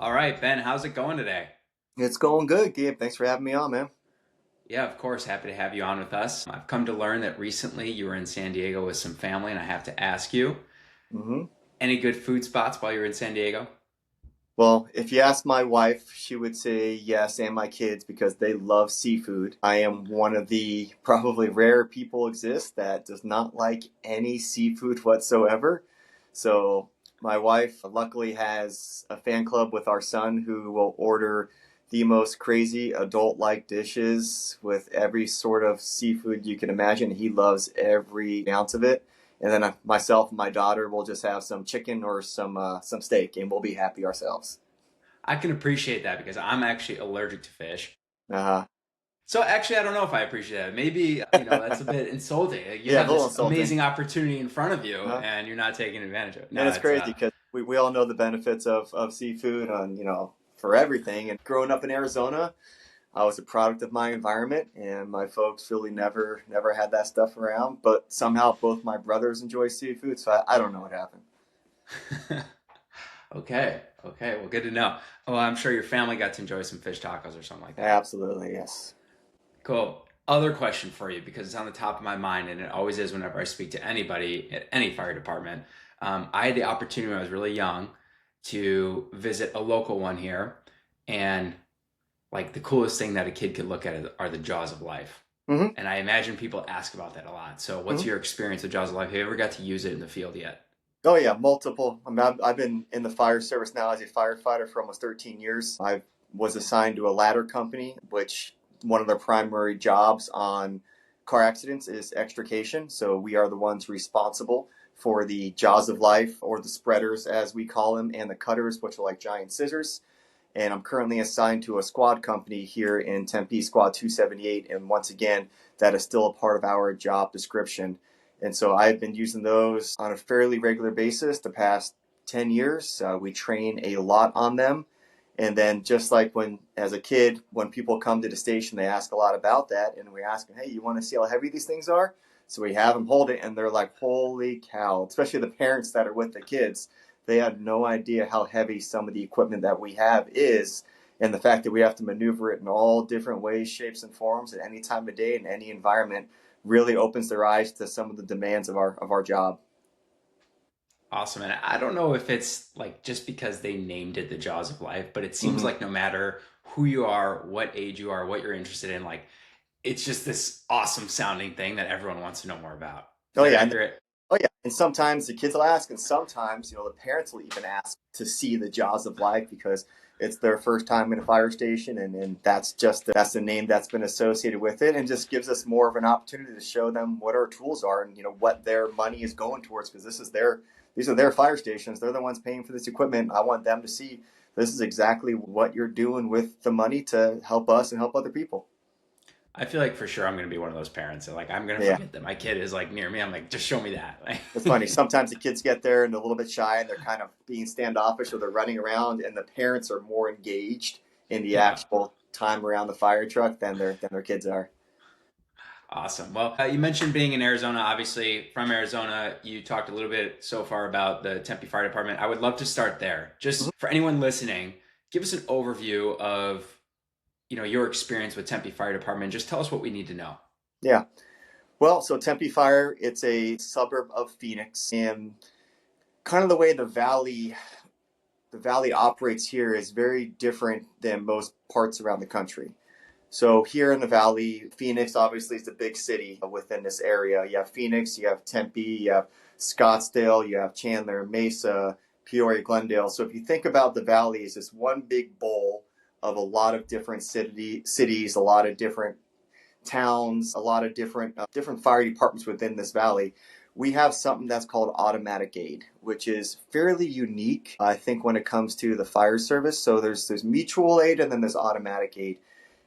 All right, Ben, how's it going today? It's going good, Gabe. Thanks for having me on, man. Yeah, of course, happy to have you on with us. I've come to learn that recently you were in San Diego with some family, and I have to ask you, hmm any good food spots while you were in San Diego? Well, if you ask my wife, she would say yes, and my kids because they love seafood. I am one of the probably rare people exist that does not like any seafood whatsoever. So my wife luckily has a fan club with our son who will order the most crazy adult-like dishes with every sort of seafood you can imagine. He loves every ounce of it. And then myself and my daughter will just have some chicken or some steak, and we'll be happy ourselves. I can appreciate that because I'm actually allergic to fish. Uh, So actually, I don't know if I appreciate that. Maybe, that's a bit insulting. Like, you yeah, a have little this insulting. amazing opportunity in front of you Uh, and you're not taking advantage of it. and No, it's it's crazy because we all know the benefits of seafood on, for everything. And growing up in Arizona, I was a product of my environment, and my folks really never had that stuff around. But somehow both my brothers enjoy seafood, so I don't know what happened. okay. Okay, well, good to know. Well, I'm sure your family got to enjoy some fish tacos or something like that. Absolutely, yes. Cool. Other question for you because it's on the top of my mind and it always is whenever I speak to anybody at any fire department. I had the opportunity when I was really young to visit a local one here, and like the coolest thing that a kid could look at are the jaws of life. hmm And I imagine people ask about that a lot. So, what's hmm your experience with jaws of life? Have you ever got to use it in the field yet? Oh yeah, multiple. I mean, I've been in the fire service now as a firefighter for almost 13 years. I was assigned to a ladder company, which one of their primary jobs on car accidents is extrication. So we are the ones responsible for the jaws of life, or the spreaders as we call them, and the cutters, which are like giant scissors. And I'm currently assigned to a squad company here in Tempe, Squad 278. And once again, that is still a part of our job description. And so I've been using those on a fairly regular basis the past 10 years. We train a lot on them. And then just like when, as a kid, when people come to the station, they ask a lot about that. And we ask them, hey, you want to see how heavy these things are? So we have them hold it, and they're like, holy cow, especially the parents that are with the kids. They have no idea how heavy some of the equipment that we have is, and the fact that we have to maneuver it in all different ways, shapes, and forms at any time of day in any environment really opens their eyes to some of the demands of our job. Awesome. And I don't know if it's like just because they named it the jaws of life, but it seems hmm like no matter who you are, what age you are, what you're interested in, like it's just this awesome sounding thing that everyone wants to know more about. Is Oh that yeah, accurate? oh yeah, and sometimes the kids will ask, and sometimes the parents will even ask to see the jaws of life because it's their first time in a fire station, and that's the name that's been associated with it, and just gives us more of an opportunity to show them what our tools are and what their money is going towards, because these are their fire stations. They're the ones paying for this equipment. I want them to see this is exactly what you're doing with the money to help us and help other people. I feel like for sure I'm going to be one of those parents. And like I'm going to Yeah. forget that my kid is like near me. I'm like, just show me that. It's funny. Sometimes the kids get there and they're a little bit shy and they're kind of being standoffish, or they're running around, and the parents are more engaged in the Yeah. actual time around the fire truck than their kids are. Awesome. Well, you mentioned being in Arizona. Obviously, from Arizona, you talked a little bit so far about the Tempe Fire Department. I would love to start there. Mhm. Just for anyone listening, give us an overview of your experience with Tempe Fire Department. Just tell us what we need to know. Yeah. Well, so Tempe Fire, it's a suburb of Phoenix, and kind of the way the valley operates here is very different than most parts around the country. So here in the valley, Phoenix obviously is the big city within this area. You have Phoenix, you have Tempe, you have Scottsdale, you have Chandler, Mesa, Peoria, Glendale. So if you think about the valley as this one big bowl of a lot of different cities, a lot of different towns, a lot of different fire departments within this valley, we have something that's called automatic aid, which is fairly unique, I think, when it comes to the fire service. So there's mutual aid, and then there's automatic aid.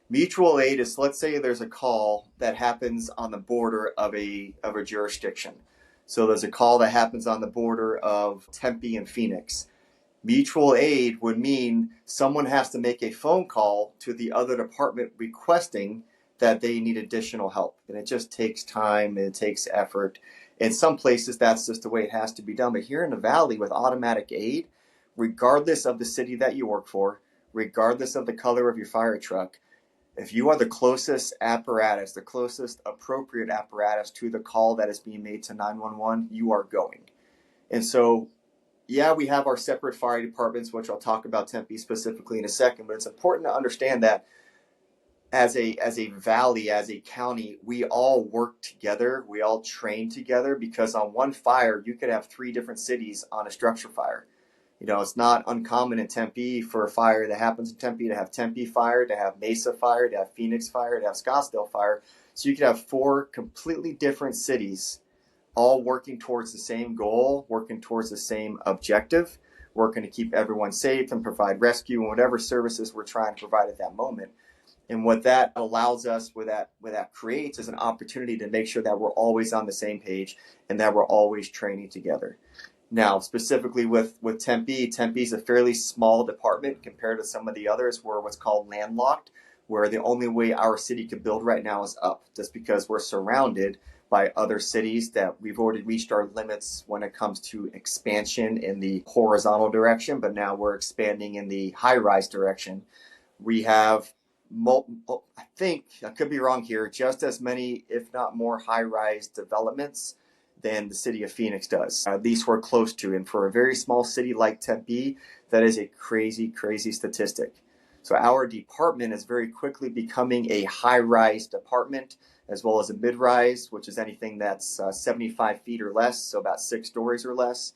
Mutual aid is, let's say there's a call that happens on the border of a jurisdiction. So there's a call that happens on the border of Tempe and Phoenix. Mutual aid would mean someone has to make a phone call to the other department requesting that they need additional help. And it just takes time and it takes effort. In some places, that's just the way it has to be done. But here in the valley with automatic aid, regardless of the city that you work for, regardless of the color of your fire truck, if you are the closest apparatus, the closest appropriate apparatus to the call that is being made to 911, you are going. And so, yeah, we have our separate fire departments, which I'll talk about Tempe specifically in a second, but it's important to understand that as a valley, as a county, we all work together, we all train together, because on one fire, you could have 3 different cities on a structure fire. You know, it's not uncommon in Tempe for a fire that happens in Tempe to have Tempe fire, to have Mesa fire, to have Phoenix fire, to have Scottsdale fire. So you could have 4 completely different cities all working towards the same goal, working towards the same objective, working to keep everyone safe and provide rescue and whatever services we're trying to provide at that moment. And what that allows us, what that creates, is an opportunity to make sure that we're always on the same page and that we're always training together. Now, specifically with Tempe, Tempe is a fairly small department compared to some of the others. We're what's called landlocked, where the only way our city can build right now is up, just because we're surrounded by other cities that we've already reached our limits when it comes to expansion in the horizontal direction, but now we're expanding in the high-rise direction. We have, I think, I could be wrong here, just as many, if not more, high-rise developments than the city of Phoenix does. At least we're close to. And for a very small city like Tempe, that is a crazy, crazy statistic. So our department is very quickly becoming a high-rise department, as well as a mid-rise, which is anything that's 75 feet or less, so about 6 stories or less.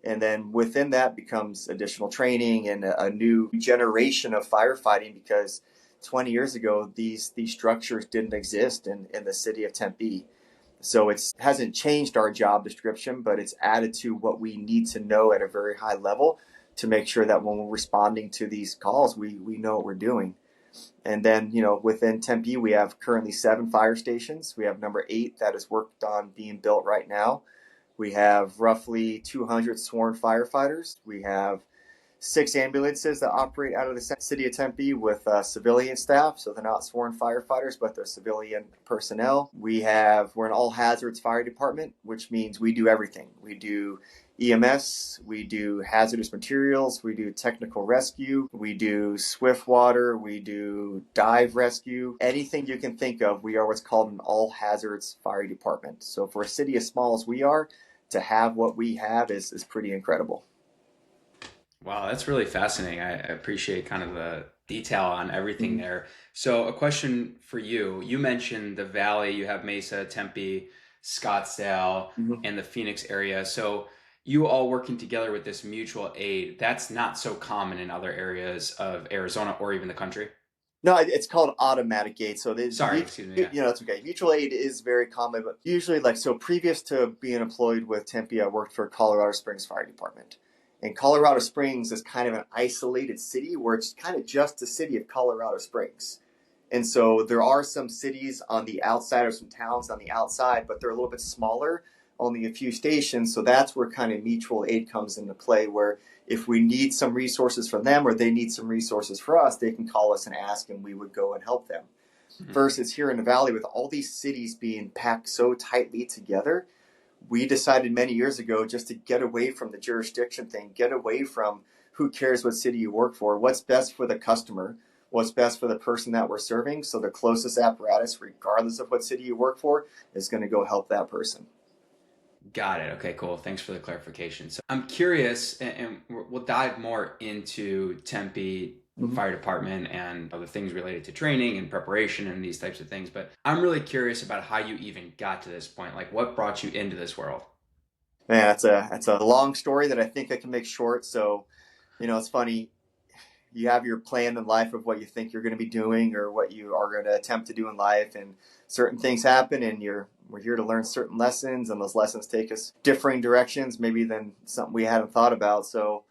And then within that becomes additional training and a new generation of firefighting, because 20 years ago, these structures didn't exist in the city of Tempe. So it hasn't changed our job description, but it's added to what we need to know at a very high level to make sure that when we're responding to these calls, we know what we're doing. And then, you know, within Tempe, we have currently 7 fire stations. We have number 8 that is worked on being built right now. We have roughly 200 sworn firefighters. We have 6 ambulances that operate out of the city of Tempe with civilian staff. So they're not sworn firefighters, but they're civilian personnel. We're an all hazards fire department, which means we do everything. We do EMS, we do hazardous materials, we do technical rescue, we do swift water, we do dive rescue. Anything you can think of, we are what's called an all hazards fire department. So for a city as small as we are, to have what we have is pretty incredible. Wow, that's really fascinating. I appreciate kind of the detail on everything there. So, a question for you. You mentioned the Valley, you have Mesa, Tempe, Scottsdale, Mm-hmm. and the Phoenix area. So, you all working together with this mutual aid, that's not so common in other areas of Arizona or even the country. No, it's called automatic aid. So Sorry, excuse me. Yeah. it's okay. Mutual aid is very common, but usually, like, so previous to being employed with Tempe, I worked for Colorado Springs Fire Department. And Colorado Springs is kind of an isolated city where it's kind of just the city of Colorado Springs. And so there are some cities on the outside or some towns on the outside, but they're a little bit smaller, only a few stations. So that's where kind of mutual aid comes into play, where if we need some resources from them or they need some resources for us, they can call us and ask, and we would go and help them. Mhm. Versus here in the Valley, with all these cities being packed so tightly together, we decided many years ago just to get away from the jurisdiction thing, get away from who cares what city you work for, what's best for the customer, what's best for the person that we're serving. So the closest apparatus, regardless of what city you work for, is going to go help that person. Got it. Okay, cool. Thanks for the clarification. So I'm curious, and we'll dive more into Tempe Mm-hmm. Fire Department and other things related to training and preparation and these types of things. But I'm really curious about how you even got to this point. Like, what brought you into this world? Man, that's a long story that I think I can make short. So, it's funny. You have your plan in life of what you think you're going to be doing or what you are going to attempt to do in life, and certain things happen, and we're here to learn certain lessons, and those lessons take us differing directions, maybe than something we hadn't thought about. So,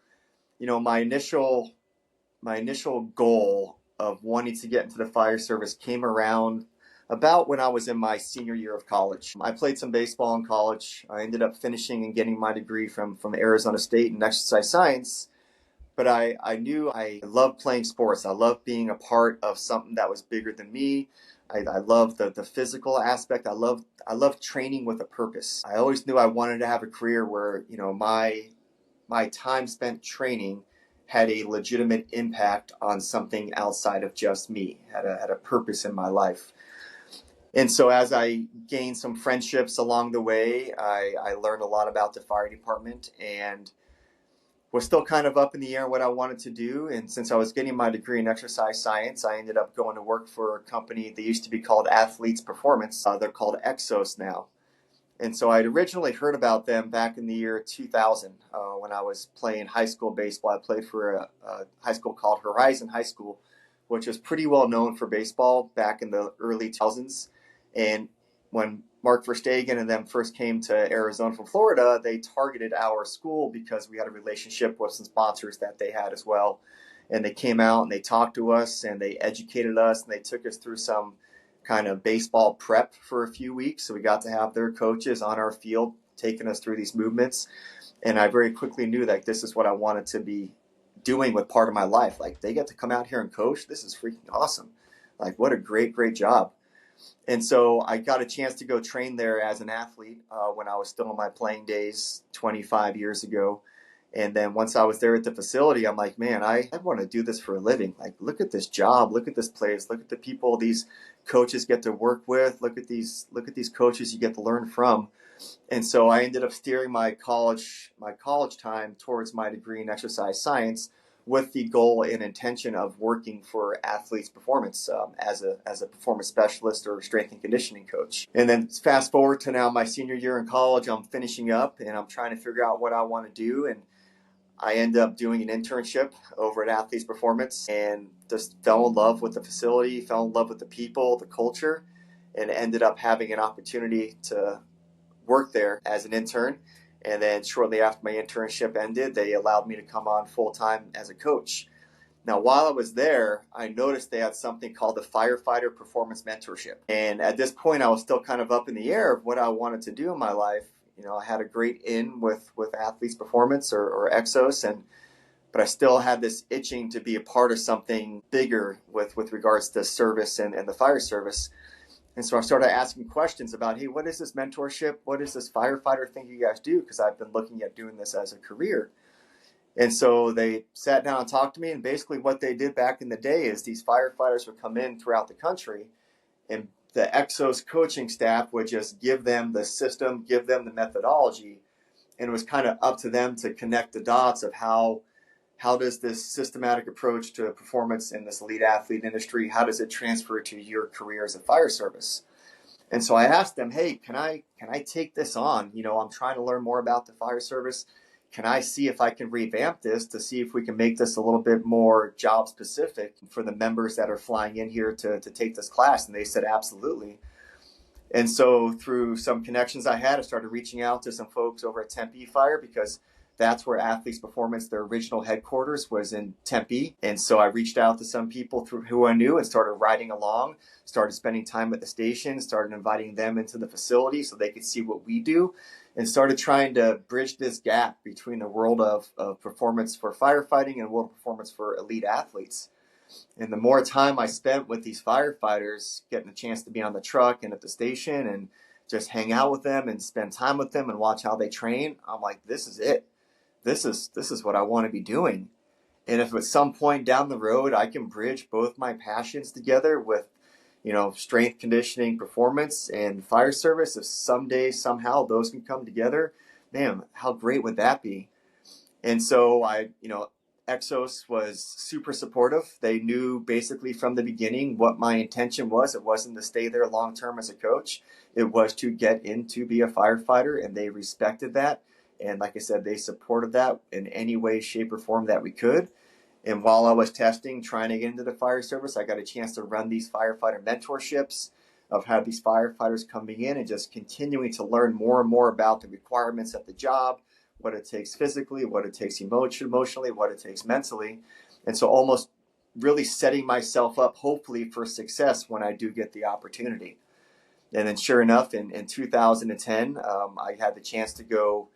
my initial goal of wanting to get into the fire service came around about when I was in my senior year of college. I played some baseball in college. I ended up finishing and getting my degree from Arizona State in exercise science. But I knew I loved playing sports. I loved being a part of something that was bigger than me. I loved the physical aspect. I loved training with a purpose. I always knew I wanted to have a career where, my my time spent training had a legitimate impact on something outside of just me, had a purpose in my life. And so as I gained some friendships along the way, I learned a lot about the fire department and was still kind of up in the air what I wanted to do. And since I was getting my degree in exercise science, I ended up going to work for a company. They used to be called Athletes Performance. They're called Exos now. And so I'd originally heard about them back in the year 2000 when I was playing high school baseball. I played for a high school called Horizon High School, which was pretty well known for baseball back in the early 2000s. And when Mark Verstegen and them first came to Arizona from Florida, they targeted our school because we had a relationship with some sponsors that they had as well. And they came out and they talked to us and they educated us and they took us through some kind of baseball prep for a few weeks. So we got to have their coaches on our field taking us through these movements. And I very quickly knew that this is what I wanted to be doing with part of my life. Like, they get to come out here and coach. This is freaking awesome. Like, what a great, great job. And so I got a chance to go train there as an athlete when I was still in my playing days 25 years ago. And then once I was there at the facility, I'm like, man, I want to do this for a living. Like, look at this job, look at this place, look at the people these coaches get to work with, look at these coaches you get to learn from. And so I ended up steering my college time towards my degree in exercise science with the goal and intention of working for Athletes Performance as a performance specialist or strength and conditioning coach. And then fast forward to now my senior year in college, I'm finishing up and I'm trying to figure out what I want to do. And I ended up doing an internship over at Athletes Performance and just fell in love with the facility, fell in love with the people, the culture, and ended up having an opportunity to work there as an intern. And then shortly after my internship ended, they allowed me to come on full time as a coach. Now, while I was there, I noticed they had something called the Firefighter Performance Mentorship. And at this point, I was still kind of up in the air of what I wanted to do in my life. You know, I had a great in with Athletes Performance or Exos, but I still had this itching to be a part of something bigger with regards to service and the fire service. And so I started asking questions about, hey, what is this mentorship? What is this firefighter thing you guys do? Because I've been looking at doing this as a career. And so they sat down and talked to me. And basically what they did back in the day is these firefighters would come in throughout the country and the Exos coaching staff would just give them the system, give them the methodology. And it was kind of up to them to connect the dots of how does this systematic approach to performance in this elite athlete industry, how does it transfer to your career as a fire service? And so I asked them, hey, can I take this on? You know, I'm trying to learn more about the fire service. Can I see if I can revamp this to see if we can make this a little bit more job specific for the members that are flying in here to take this class? And they said, absolutely. And so through some connections I had, I started reaching out to some folks over at Tempe Fire because that's where Athletes Performance, their original headquarters, was in Tempe. And so I reached out to some people who I knew and started riding along, started spending time at the station, started inviting them into the facility so they could see what we do, and started trying to bridge this gap between the world of performance for firefighting and the world of performance for elite athletes. And the more time I spent with these firefighters, getting a chance to be on the truck and at the station and just hang out with them and spend time with them and watch how they train, I'm like, this is it. This is what I want to be doing. And if at some point down the road I can bridge both my passions together with, you know, strength conditioning, performance, and fire service, if someday somehow those can come together, man, how great would that be? And so Exos was super supportive. They knew basically from the beginning what my intention was. It wasn't to stay there long term as a coach. It was to get in to be a firefighter, and they respected that. And like I said, they supported that in any way, shape, or form that we could. And while I was testing, trying to get into the fire service, I got a chance to run these firefighter mentorships of how these firefighters coming in and just continuing to learn more and more about the requirements of the job, what it takes physically, what it takes emotionally, what it takes mentally. And so almost really setting myself up, hopefully, for success when I do get the opportunity. And then sure enough, in 2010, I had the chance to go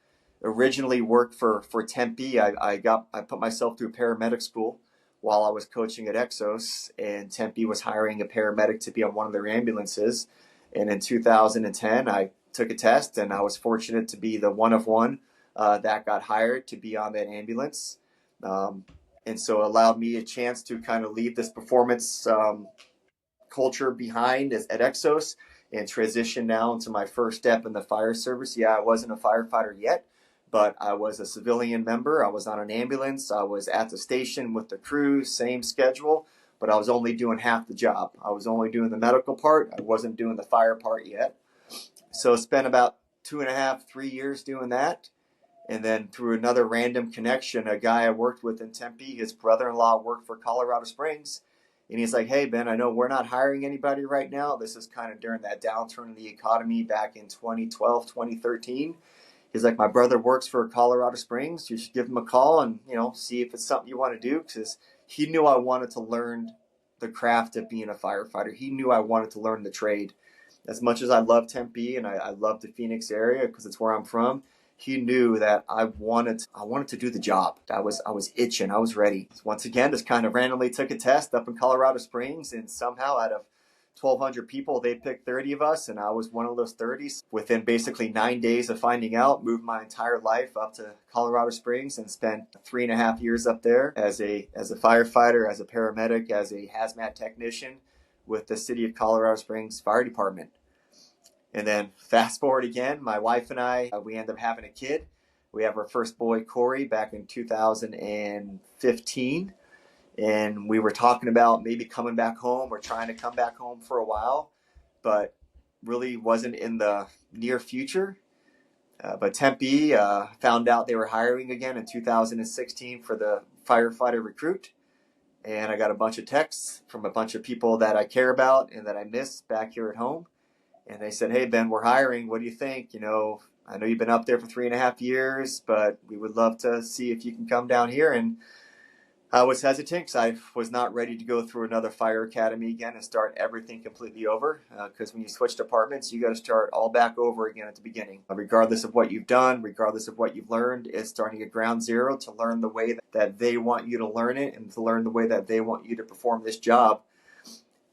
originally work for Tempe. I put myself through paramedic school while I was coaching at Exos, and Tempe was hiring a paramedic to be on one of their ambulances. And in 2010, I took a test, and I was fortunate to be the one of one that got hired to be on that ambulance. Um, and so it allowed me a chance to kind of leave this performance culture behind at Exos and transition now into my first step in the fire service. Yeah, I wasn't a firefighter yet, but I was a civilian member. I was on an ambulance. I was at the station with the crew, same schedule, but I was only doing half the job. I was only doing the medical part. I wasn't doing the fire part yet. So I spent about 2.5, 3 years doing that. And then through another random connection, a guy I worked with in Tempe, his brother-in-law worked for Colorado Springs. And he's like, hey, Ben, I know we're not hiring anybody right now. This is kind of during that downturn in the economy back in 2012, 2013. He's like, my brother works for Colorado Springs. You should give him a call and, see if it's something you want to do. Because he knew I wanted to learn the craft of being a firefighter. He knew I wanted to learn the trade. As much as I love Tempe and I love the Phoenix area because it's where I'm from, he knew that I wanted to do the job. I was itching. I was ready. Once again, just kind of randomly took a test up in Colorado Springs, and somehow out of 1,200 people, they picked 30 of us, and I was one of those 30s. Within basically 9 days of finding out, moved my entire life up to Colorado Springs and spent 3.5 years up there as a firefighter, as a paramedic, as a hazmat technician with the City of Colorado Springs Fire Department. And then fast forward again, my wife and I, we end up having a kid. We have our first boy, Corey, back in 2015. And we were talking about maybe coming back home. We're trying to come back home for a while, but really wasn't in the near future. But Tempe found out they were hiring again in 2016 for the firefighter recruit. And I got a bunch of texts from a bunch of people that I care about and that I miss back here at home. And they said, hey, Ben, we're hiring. What do you think? I know you've been up there for 3.5 years, but we would love to see if you can come down here. And I was hesitant because I was not ready to go through another fire academy again and start everything completely over. Because when you switch departments, you got to start all back over again at the beginning. Regardless of what you've done, regardless of what you've learned, it's starting at ground zero to learn the way that they want you to learn it and to learn the way that they want you to perform this job.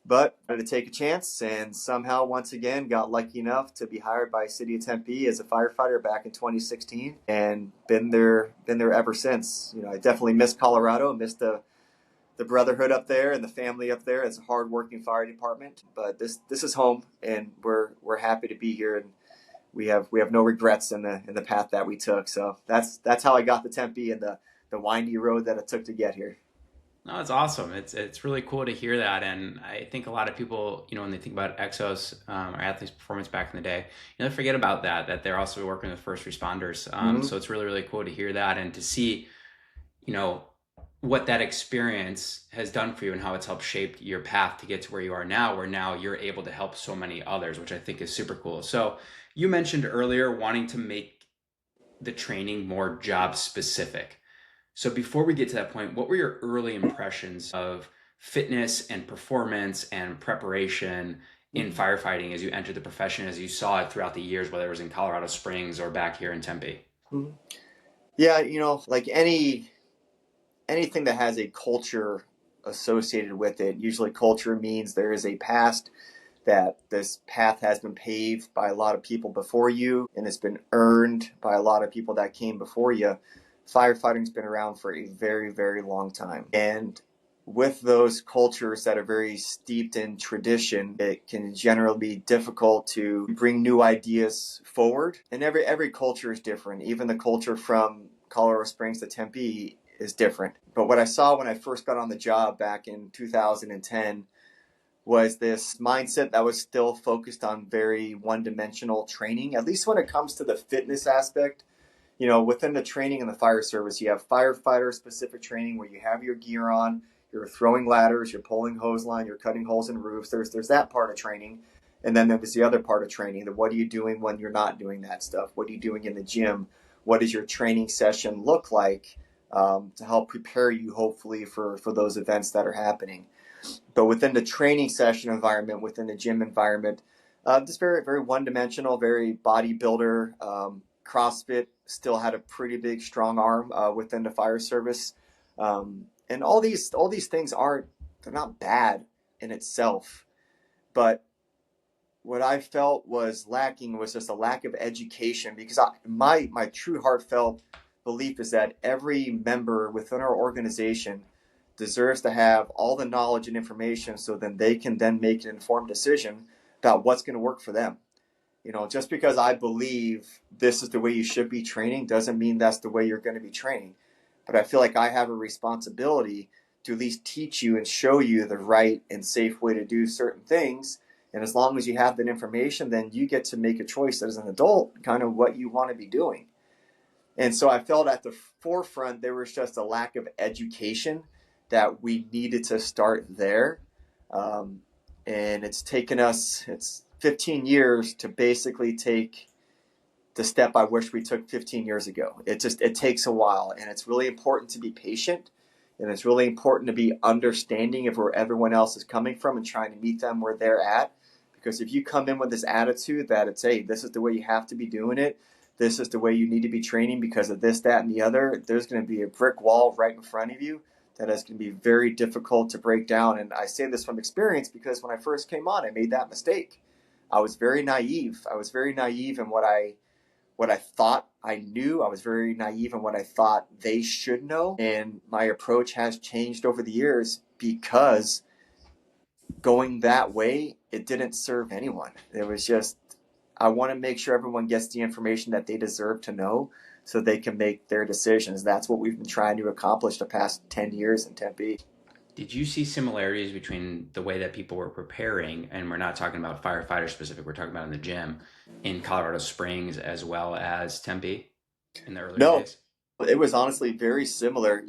But I had to take a chance and somehow once again got lucky enough to be hired by City of Tempe as a firefighter back in 2016 and been there ever since. I definitely miss Colorado, miss the brotherhood up there and the family up there. It's a hardworking fire department, but this is home and we're happy to be here, and we have no regrets in the path that we took. So that's how I got to Tempe and the windy road that it took to get here. No, it's awesome. It's really cool to hear that, and I think a lot of people, when they think about Exos or athletes' performance back in the day, they forget about that they're also working with first responders. Mm-hmm. So it's really really cool to hear that and to see, you know, what that experience has done for you and how it's helped shape your path to get to where you are now, where now you're able to help so many others, which I think is super cool. So you mentioned earlier wanting to make the training more job specific. So before we get to that point, what were your early impressions of fitness and performance and preparation in firefighting as you entered the profession, as you saw it throughout the years, whether it was in Colorado Springs or back here in Tempe? Mm-hmm. Yeah, like anything that has a culture associated with it, usually culture means there is a past, that this path has been paved by a lot of people before you and it's been earned by a lot of people that came before you. Firefighting's been around for a very, very long time. And with those cultures that are very steeped in tradition, it can generally be difficult to bring new ideas forward. And every culture is different. Even the culture from Colorado Springs to Tempe is different. But what I saw when I first got on the job back in 2010 was this mindset that was still focused on very one-dimensional training, at least when it comes to the fitness aspect. Within the training in the fire service, you have firefighter specific training where you have your gear on, you're throwing ladders, you're pulling hose line, you're cutting holes in roofs. There's that part of training. And then there's the other part of training, that what are you doing when you're not doing that stuff? What are you doing in the gym? What does your training session look like to help prepare you, hopefully, for those events that are happening? But within the training session environment, within the gym environment, just very, very one-dimensional, very bodybuilder. CrossFit still had a pretty big, strong arm within the fire service, and all these things they're not bad in itself, but what I felt was lacking was just a lack of education, because my true heartfelt belief is that every member within our organization deserves to have all the knowledge and information, so then they can then make an informed decision about what's going to work for them. Just because I believe this is the way you should be training doesn't mean that's the way you're going to be training. But I feel like I have a responsibility to at least teach you and show you the right and safe way to do certain things. And as long as you have that information, then you get to make a choice as an adult, kind of what you want to be doing. And so I felt at the forefront, there was just a lack of education that we needed to start there. Um, and it's 15 years to basically take the step I wish we took 15 years ago. It takes a while, and it's really important to be patient, and it's really important to be understanding of where everyone else is coming from and trying to meet them where they're at. Because if you come in with this attitude that it's, hey, this is the way you have to be doing it, this is the way you need to be training because of this, that, and the other, there's going to be a brick wall right in front of you that is going to be very difficult to break down. And I say this from experience because when I first came on, I made that mistake. I was very naive. I was very naive in what I thought I knew. I was very naive in what I thought they should know. And my approach has changed over the years because going that way, it didn't serve anyone. It was just, I want to make sure everyone gets the information that they deserve to know so they can make their decisions. That's what we've been trying to accomplish the past 10 years in Tempe. Did you see similarities between the way that people were preparing, and we're not talking about firefighter specific, we're talking about in the gym, in Colorado Springs as well as Tempe in the earlier No, days? it was honestly very similar.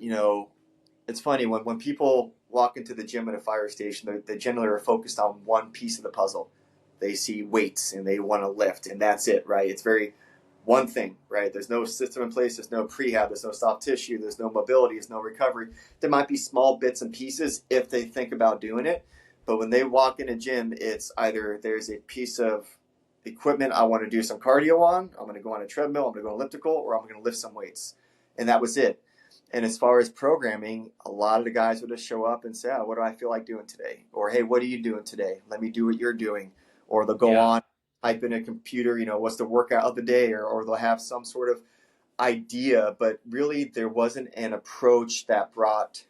It's funny when people walk into the gym at a fire station, they generally are focused on one piece of the puzzle. They see weights and they want to lift, and that's it, right? It's very one thing, right? There's no system in place, there's no prehab, there's no soft tissue, there's no mobility, there's no recovery. There might be small bits and pieces if they think about doing it, but when they walk in a gym, it's either there's a piece of equipment I want to do some cardio on, I'm going to go on a treadmill, I'm going to go elliptical, or I'm going to lift some weights, and that was it. And as far as programming, a lot of the guys would just show up and say, oh, what do I feel like doing today? Or, hey, what are you doing today? Let me do what you're doing. Or they'll go Yeah. on, type in a computer, what's the workout of the day? Or they'll have some sort of idea. But really, there wasn't an approach that brought,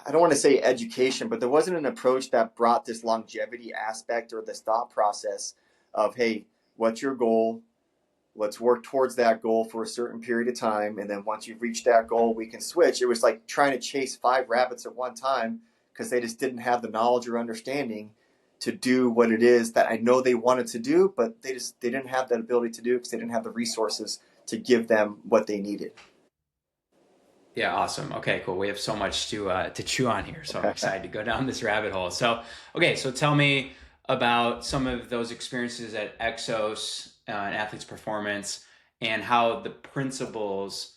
I don't want to say education, but there wasn't an approach that brought this longevity aspect or this thought process of, hey, what's your goal? Let's work towards that goal for a certain period of time. And then once you've reached that goal, we can switch. It was like trying to chase 5 rabbits at one time because they just didn't have the knowledge or understanding to do what it is that I know they wanted to do, but they didn't have that ability to do because they didn't have the resources to give them what they needed. Yeah, awesome. Okay, cool. We have so much to chew on here, so I'm excited to go down this rabbit hole. So, okay, so tell me about some of those experiences at Exos and Athletes Performance, and how the principles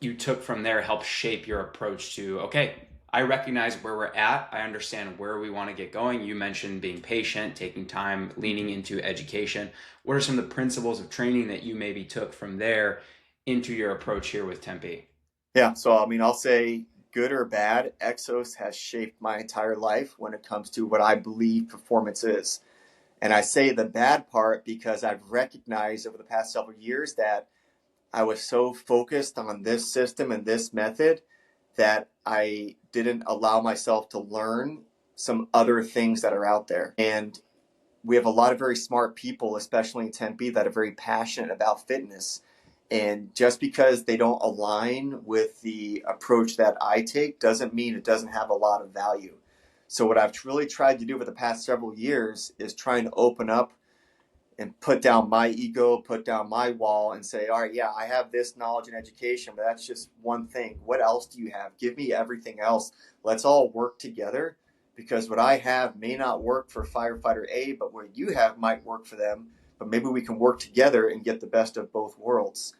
you took from there help shape your approach to, okay, I recognize where we're at. I understand where we want to get going. You mentioned being patient, taking time, leaning into education. What are some of the principles of training that you maybe took from there into your approach here with Tempe? Yeah, so I mean, I'll say good or bad, Exos has shaped my entire life when it comes to what I believe performance is. And I say the bad part because I've recognized over the past several years that I was so focused on this system and this method that I didn't allow myself to learn some other things that are out there. And we have a lot of very smart people, especially in Tempe, that are very passionate about fitness. And just because they don't align with the approach that I take doesn't mean it doesn't have a lot of value. So what I've really tried to do over the past several years is trying to open up and put down my ego, put down my wall and say, all right, yeah, I have this knowledge and education, but that's just one thing. What else do you have? Give me everything else. Let's all work together, because what I have may not work for firefighter A, but what you have might work for them. But maybe we can work together and get the best of both worlds.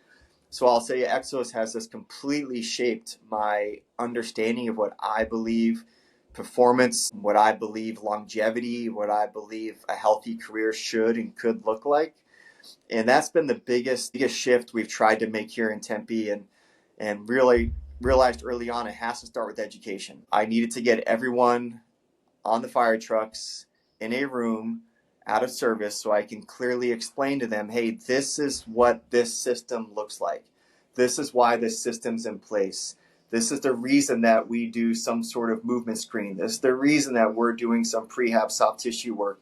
So I'll say Exos has this completely shaped my understanding of what I believe performance, what I believe longevity, what I believe a healthy career should and could look like. And that's been the biggest shift we've tried to make here in Tempe, and really realized early on it has to start with education. I needed to get everyone on the fire trucks in a room out of service so I can clearly explain to them, hey, this is what this system looks like. This is why this system's in place. This is the reason that we do some sort of movement screen. This is the reason that we're doing some prehab soft tissue work.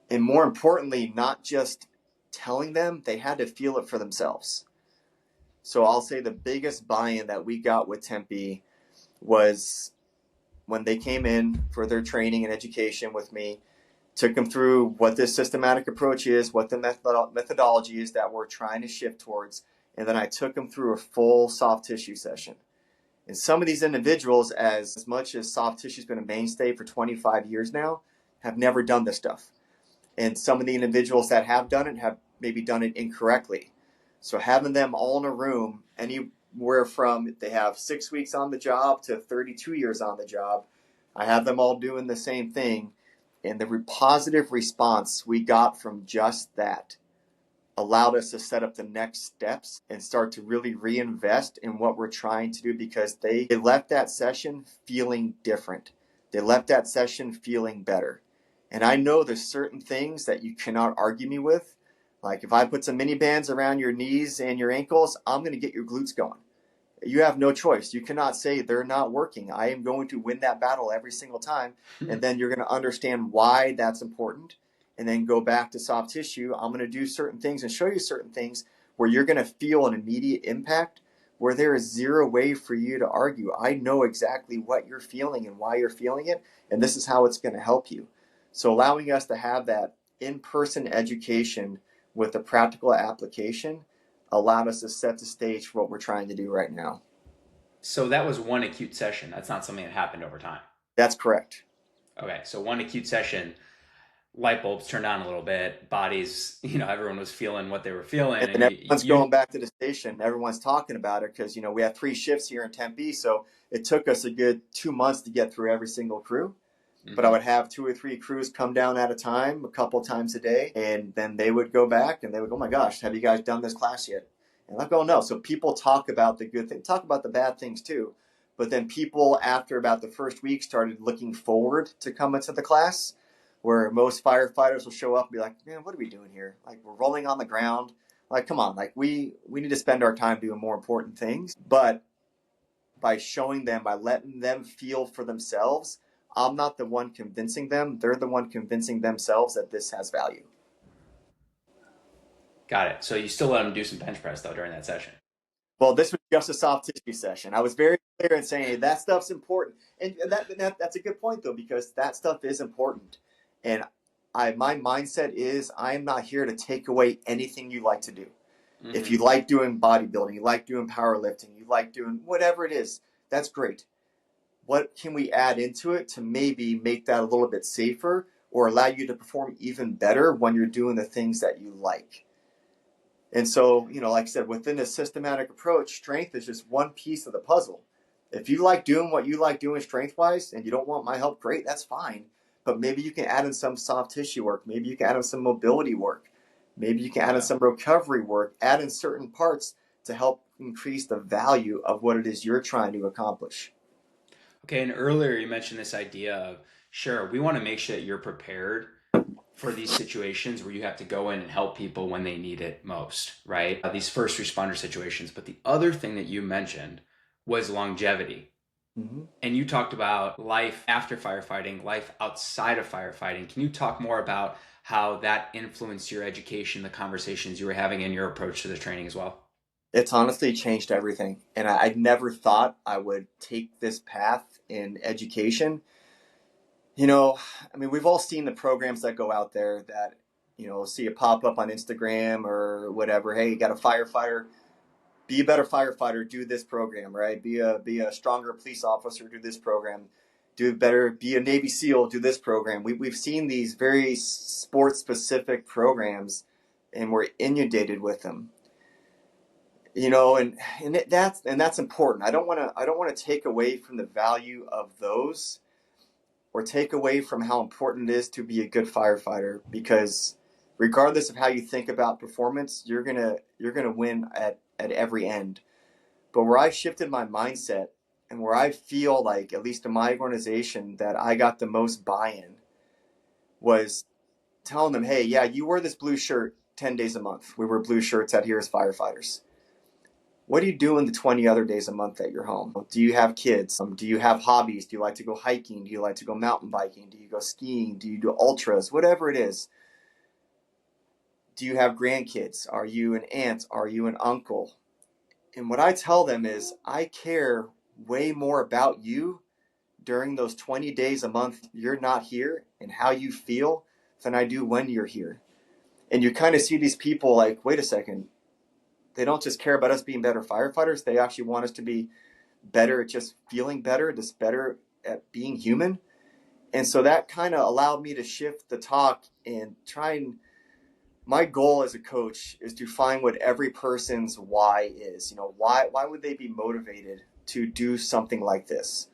And more importantly, not just telling them, they had to feel it for themselves. So I'll say the biggest buy-in that we got with Tempe was when they came in for their training and education with me, took them through what this systematic approach is, what the methodology is that we're trying to shift towards, and then I took them through a full soft tissue session. And some of these individuals, as much as soft tissue has been a mainstay for 25 years now, have never done this stuff. And some of the individuals that have done it have maybe done it incorrectly. So having them all in a room, anywhere from they have 6 weeks on the job to 32 years on the job, I have them all doing the same thing. And the positive response we got from just that allowed us to set up the next steps and start to really reinvest in what we're trying to do, because they left that session feeling different. They left that session feeling better. And I know there's certain things that you cannot argue me with. Like if I put some mini bands around your knees and your ankles, I'm going to get your glutes going. You have no choice. You cannot say they're not working. I am going to win that battle every single time. And then you're going to understand why that's important. And then go back to soft tissue. I'm going to do certain things and show you certain things where you're going to feel an immediate impact, where there is zero way for you to argue. I know exactly what you're feeling and why you're feeling it. And this is how it's going to help you. So allowing us to have that in-person education with a practical application allowed us to set the stage for what we're trying to do right now. So that was one acute session. That's not something that happened over time. That's correct. Okay, so one acute session, light bulbs turned on a little bit, bodies, everyone was feeling what they were feeling. And everyone's going back to the station. Everyone's talking about it because, we have 3 shifts here in Tempe. So it took us a good 2 months to get through every single crew. But I would have 2 or 3 crews come down at a time, a couple times a day, and then they would go back and they would go, oh my gosh, have you guys done this class yet? And I go, no. So people talk about the good things, talk about the bad things too. But then people, after about the first week, started looking forward to coming to the class, where most firefighters will show up and be like, man, what are we doing here? Like, we're rolling on the ground. Like, come on, like we need to spend our time doing more important things. But by showing them, by letting them feel for themselves, I'm not the one convincing them. They're the one convincing themselves that this has value. Got it. So you still let them do some bench press, though, during that session? Well, this was just a soft tissue session. I was very clear in saying, hey, that stuff's important. And that's a good point, though, because that stuff is important. And my mindset is I'm not here to take away anything you like to do. Mm-hmm. If you like doing bodybuilding, you like doing powerlifting, you like doing whatever it is, that's great. What can we add into it to maybe make that a little bit safer or allow you to perform even better when you're doing the things that you like? And so, like I said, within a systematic approach, strength is just one piece of the puzzle. If you like doing what you like doing strength-wise and you don't want my help, great, that's fine. But maybe you can add in some soft tissue work. Maybe you can add in some mobility work. Maybe you can add in some recovery work, add in certain parts to help increase the value of what it is you're trying to accomplish. Okay, and earlier you mentioned this idea of, sure, we want to make sure that you're prepared for these situations where you have to go in and help people when they need it most, right? These first responder situations. But the other thing that you mentioned was longevity. Mm-hmm. And you talked about life after firefighting, life outside of firefighting. Can you talk more about how that influenced your education, the conversations you were having, and your approach to the training as well? It's honestly changed everything. And I never thought I would take this path in education. We've all seen the programs that go out there that, see a pop up on Instagram or whatever. Hey, you got a firefighter, be a better firefighter, do this program, right? Be a stronger police officer, do this program. Do better, be a Navy SEAL, do this program. We've seen these very sports specific programs and we're inundated with them. And that's important. I don't want to take away from the value of those or take away from how important it is to be a good firefighter, because regardless of how you think about performance, you're gonna win at every end. But where I shifted my mindset and where I feel like, at least in my organization, that I got the most buy-in was telling them, hey, yeah, you wear this blue shirt 10 days a month. We wear blue shirts out here as firefighters. What are you doing the 20 other days a month at your home? Do you have kids? Do you have hobbies? Do you like to go hiking? Do you like to go mountain biking? Do you go skiing? Do you do ultras? Whatever it is. Do you have grandkids? Are you an aunt? Are you an uncle? And what I tell them is, I care way more about you during those 20 days a month you're not here and how you feel than I do when you're here. And you kind of see these people like, wait a second, they don't just care about us being better firefighters. They actually want us to be better at just feeling better, just better at being human. And so that kind of allowed me to shift the talk and try and, my goal as a coach is to find what every person's why is. You know, why would they be motivated to do something like this?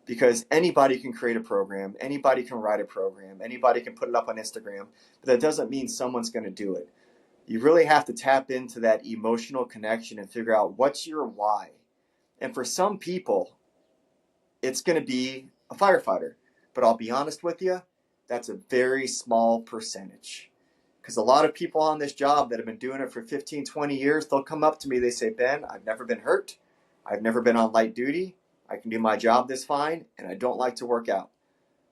Because anybody can create a program, anybody can write a program, anybody can put it up on Instagram, but that doesn't mean someone's going to do it. You really have to tap into that emotional connection and figure out what's your why. And for some people, it's going to be a firefighter. But I'll be honest with you, that's a very small percentage. Because a lot of people on this job that have been doing it for 15, 20 years, they'll come up to me, they say, Ben, I've never been hurt. I've never been on light duty. I can do my job this fine, and I don't like to work out.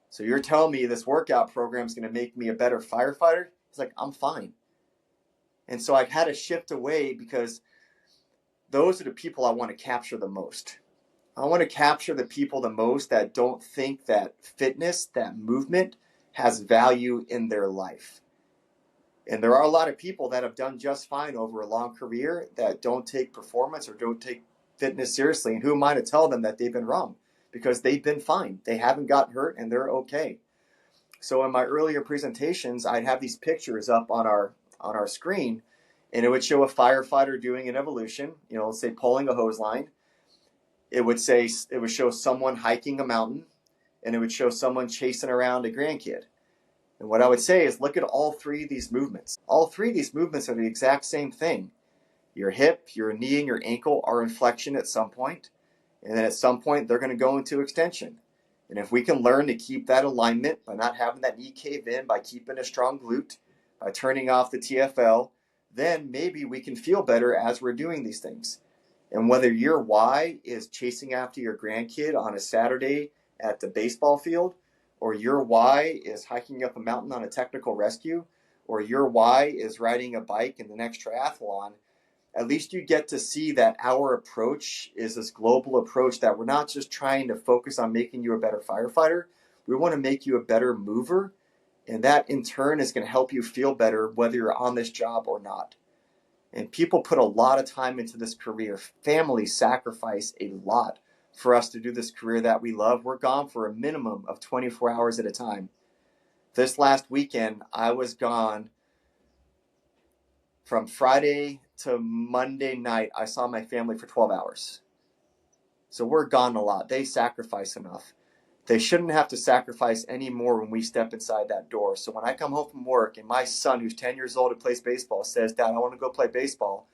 So you're telling me this workout program is going to make me a better firefighter? It's like, I'm fine. And so I had to shift away because those are the people I want to capture the most. I want to capture the people the most that don't think that fitness, that movement has value in their life. And there are a lot of people that have done just fine over a long career that don't take performance or don't take fitness seriously. And who am I to tell them that they've been wrong? Because they've been fine. They haven't gotten hurt and they're okay. So in my earlier presentations, I'd have these pictures up on our screen, and it would show a firefighter doing an evolution, you know, let's say pulling a hose line. It would show someone hiking a mountain, and it would show someone chasing around a grandkid. And what I would say is, look at all three of these movements. All three of these movements are the exact same thing. Your hip, your knee, and your ankle are in flexion at some point, and then at some point they're going to go into extension. And if we can learn to keep that alignment by not having that knee cave in, by keeping a strong glute, by turning off the TFL, then maybe we can feel better as we're doing these things. And whether your why is chasing after your grandkid on a Saturday at the baseball field, or your why is hiking up a mountain on a technical rescue, or your why is riding a bike in the next triathlon, at least you get to see that our approach is this global approach, that we're not just trying to focus on making you a better firefighter. We want to make you a better mover. And that in turn is going to help you feel better whether you're on this job or not. And people put a lot of time into this career. Families sacrifice a lot for us to do this career that we love. We're gone for a minimum of 24 hours at a time. This last weekend, I was gone from Friday to Monday night. I saw my family for 12 hours. So we're gone a lot. They sacrifice enough. They shouldn't have to sacrifice any more when we step inside that door. So when I come home from work and my son, who's 10 years old and plays baseball, says, Dad, I want to go play baseball,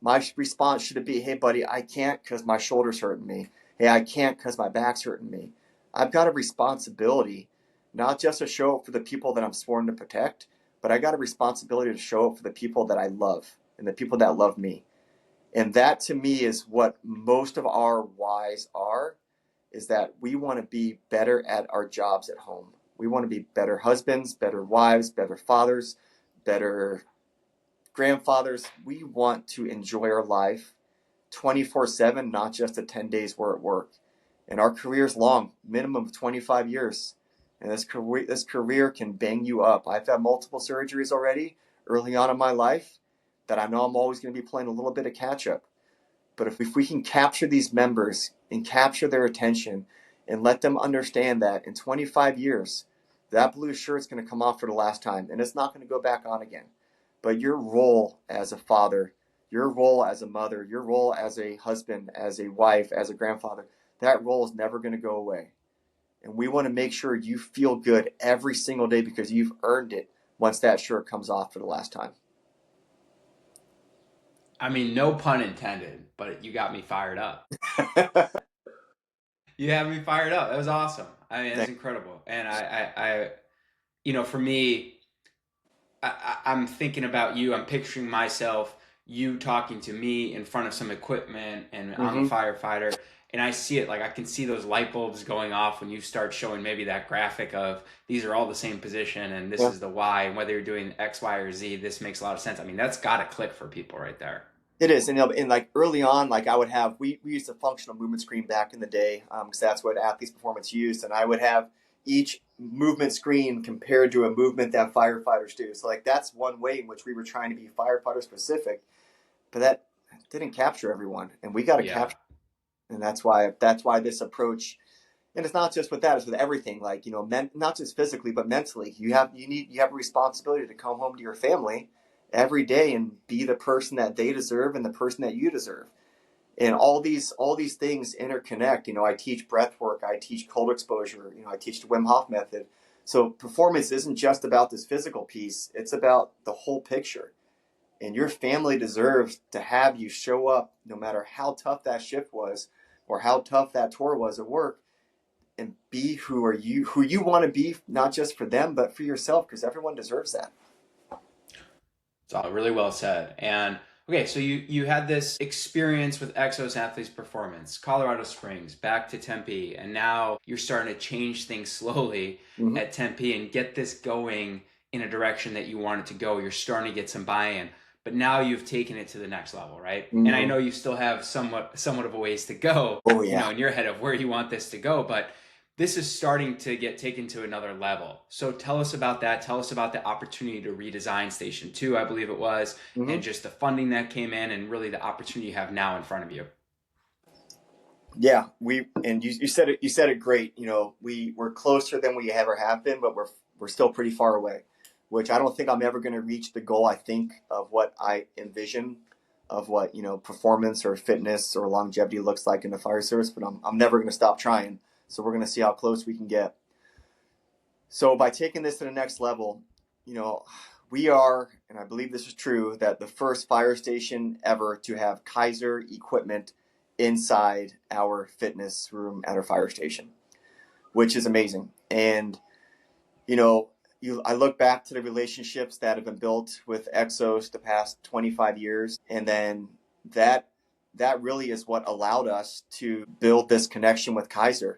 my response should be, hey, buddy, I can't because my shoulder's hurting me. Hey, I can't because my back's hurting me. I've got a responsibility, not just to show up for the people that I'm sworn to protect, but I got a responsibility to show up for the people that I love and the people that love me. And that to me is what most of our whys are, is that we want to be better at our jobs at home. We want to be better husbands, better wives, better fathers, better grandfathers. We want to enjoy our life 24/7, not just the 10 days we're at work. And our career is long, minimum of 25 years. And this career can bang you up. I've had multiple surgeries already early on in my life that I know I'm always going to be playing a little bit of catch up. But if we can capture these members and capture their attention and let them understand that in 25 years, that blue shirt's going to come off for the last time and it's not going to go back on again. But your role as a father, your role as a mother, your role as a husband, as a wife, as a grandfather, that role is never going to go away. And we want to make sure you feel good every single day because you've earned it once that shirt comes off for the last time. I mean, no pun intended, but you got me fired up. You have me fired up. That was awesome. I mean, it's Thank incredible. And I, for me, I'm thinking about you. I'm picturing myself, you talking to me in front of some equipment, and I'm a Mm-hmm. firefighter, and I see it like I can see those light bulbs going off when you start showing maybe that graphic of these are all the same position, and this Yeah. is the Y, and whether you're doing X, Y, or Z, this makes a lot of sense. I mean, that's got to click for people right there. It is, and, and like early on, like I would have, we used a functional movement screen back in the day, because that's what athletes performance used, and I would have each movement screen compared to a movement that firefighters do. So like that's one way in which we were trying to be firefighter specific, but that didn't capture everyone, and we got to Yeah. capture, and that's why this approach. And it's not just with that; it's with everything. Like not just physically, but mentally. You have a responsibility to come home to your family every day and be the person that they deserve and the person that you deserve. And all these things interconnect. I teach breath work, I teach cold exposure, I teach the Wim Hof method. So performance isn't just about this physical piece; it's about the whole picture. And your family deserves to have you show up, no matter how tough that shift was or how tough that tour was at work, and be who you want to be, not just for them but for yourself, because everyone deserves that. It's all really well said. And okay, so you had this experience with Exos Athletes Performance, Colorado Springs, back to Tempe, and now you're starting to change things slowly Mm-hmm. at Tempe and get this going in a direction that you want it to go. You're starting to get some buy-in, but now you've taken it to the next level, right? And I Mm-hmm. know you still have somewhat of a ways to go, Oh yeah. in your head of where you want this to go, but this is starting to get taken to another level. So tell us about that. Tell us about the opportunity to redesign Station 2, I believe it was, Mm-hmm. and just the funding that came in and really the opportunity you have now in front of you. Yeah, you said it great. We're closer than we ever have been, but we're still pretty far away, which I don't think I'm ever going to reach the goal I think of what I envision of what performance or fitness or longevity looks like in the fire service. But I'm never going to stop trying. So we're going to see how close we can get. So by taking this to the next level, you know, we are, and I believe this is true, that the first fire station ever to have Keiser equipment inside our fitness room at our fire station, which is amazing. And you know, I look back to the relationships that have been built with Exos the past 25 years, and then that that really is what allowed us to build this connection with Keiser.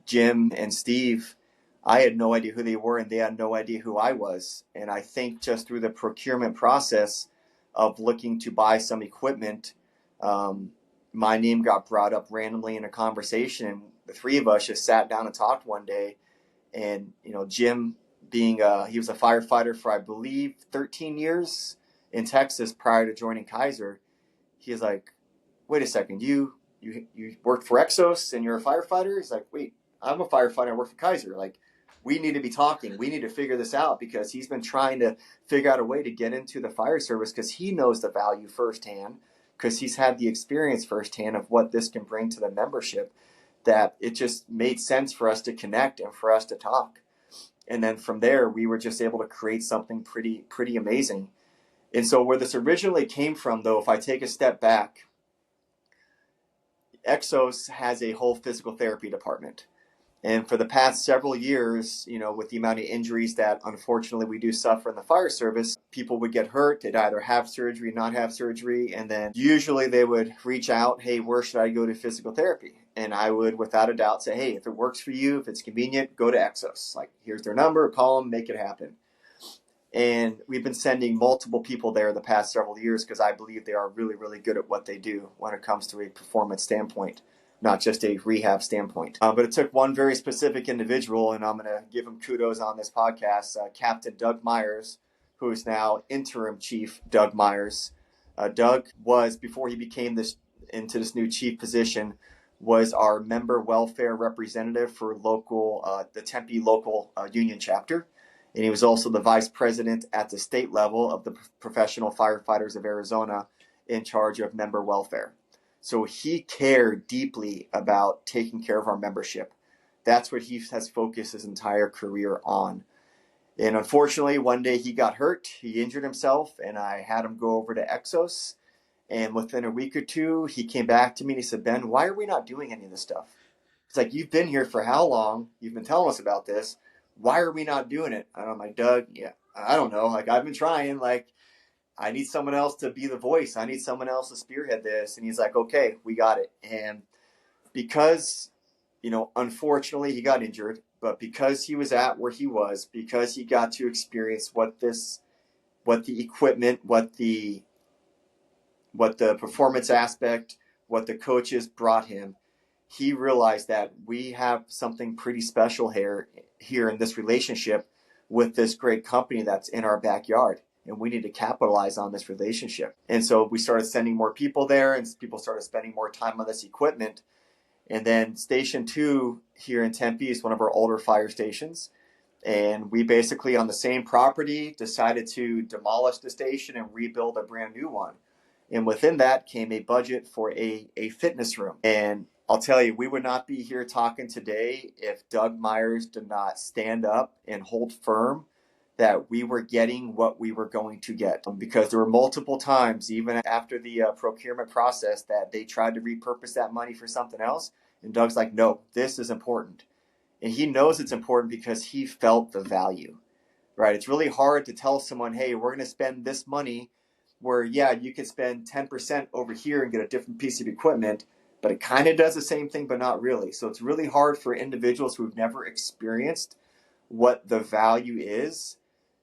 Jim and Steve, I had no idea who they were, and they had no idea who I was. And I think just through the procurement process of looking to buy some equipment, um, my name got brought up randomly in a conversation, and the three of us just sat down and talked one day. And Jim, being he was a firefighter for I believe 13 years in Texas prior to joining Keiser. He's like, wait a second, you worked for Exos and you're a firefighter? He's like, wait, I'm a firefighter, I work for Keiser. Like, we need to be talking, we need to figure this out, because he's been trying to figure out a way to get into the fire service, because he knows the value firsthand, because he's had the experience firsthand of what this can bring to the membership, that it just made sense for us to connect and for us to talk. And then from there, we were just able to create something pretty amazing. And so where this originally came from, though, if I take a step back, Exos has a whole physical therapy department. And for the past several years, with the amount of injuries that unfortunately we do suffer in the fire service, people would get hurt. They'd either have surgery, not have surgery. And then usually they would reach out, hey, where should I go to physical therapy? And I would, without a doubt, say, hey, if it works for you, if it's convenient, go to Exos. Like, here's their number, call them, make it happen. And we've been sending multiple people there the past several years, because I believe they are really, really good at what they do when it comes to a performance standpoint, not just a rehab standpoint. But it took one very specific individual, and I'm going to give him kudos on this podcast, Captain Doug Myers, who is now interim chief Doug Myers. Doug was, before he became into this new chief position, was our member welfare representative for the Tempe local union chapter. And he was also the vice president at the state level of the Professional Firefighters of Arizona, in charge of member welfare. So he cared deeply about taking care of our membership. That's what he has focused his entire career on. And unfortunately, one day he got hurt. He injured himself, and I had him go over to Exos. And within a week or two, he came back to me and he said, Ben, why are we not doing any of this stuff? It's like, you've been here for how long? You've been telling us about this. Why are we not doing it? And I'm like, Doug, yeah, I don't know. Like, I've been trying. Like, I need someone else to be the voice. I need someone else to spearhead this. And he's like, okay, we got it. And because, unfortunately he got injured, but because he was at where he was, because he got to experience what the equipment, what the performance aspect, what the coaches brought him, he realized that we have something pretty special here in this relationship with this great company that's in our backyard. And we need to capitalize on this relationship. And so we started sending more people there, and people started spending more time on this equipment. And then Station 2 here in Tempe is one of our older fire stations. And we basically, on the same property, decided to demolish the station and rebuild a brand new one. And within that came a budget for a fitness room. And I'll tell you, we would not be here talking today if Doug Myers did not stand up and hold firm that we were getting what we were going to get. Because there were multiple times, even after the procurement process, that they tried to repurpose that money for something else. And Doug's like, no, this is important. And he knows it's important because he felt the value, right? It's really hard to tell someone, hey, we're going to spend this money where, yeah, you could spend 10% over here and get a different piece of equipment, but it kind of does the same thing, but not really. So it's really hard for individuals who've never experienced what the value is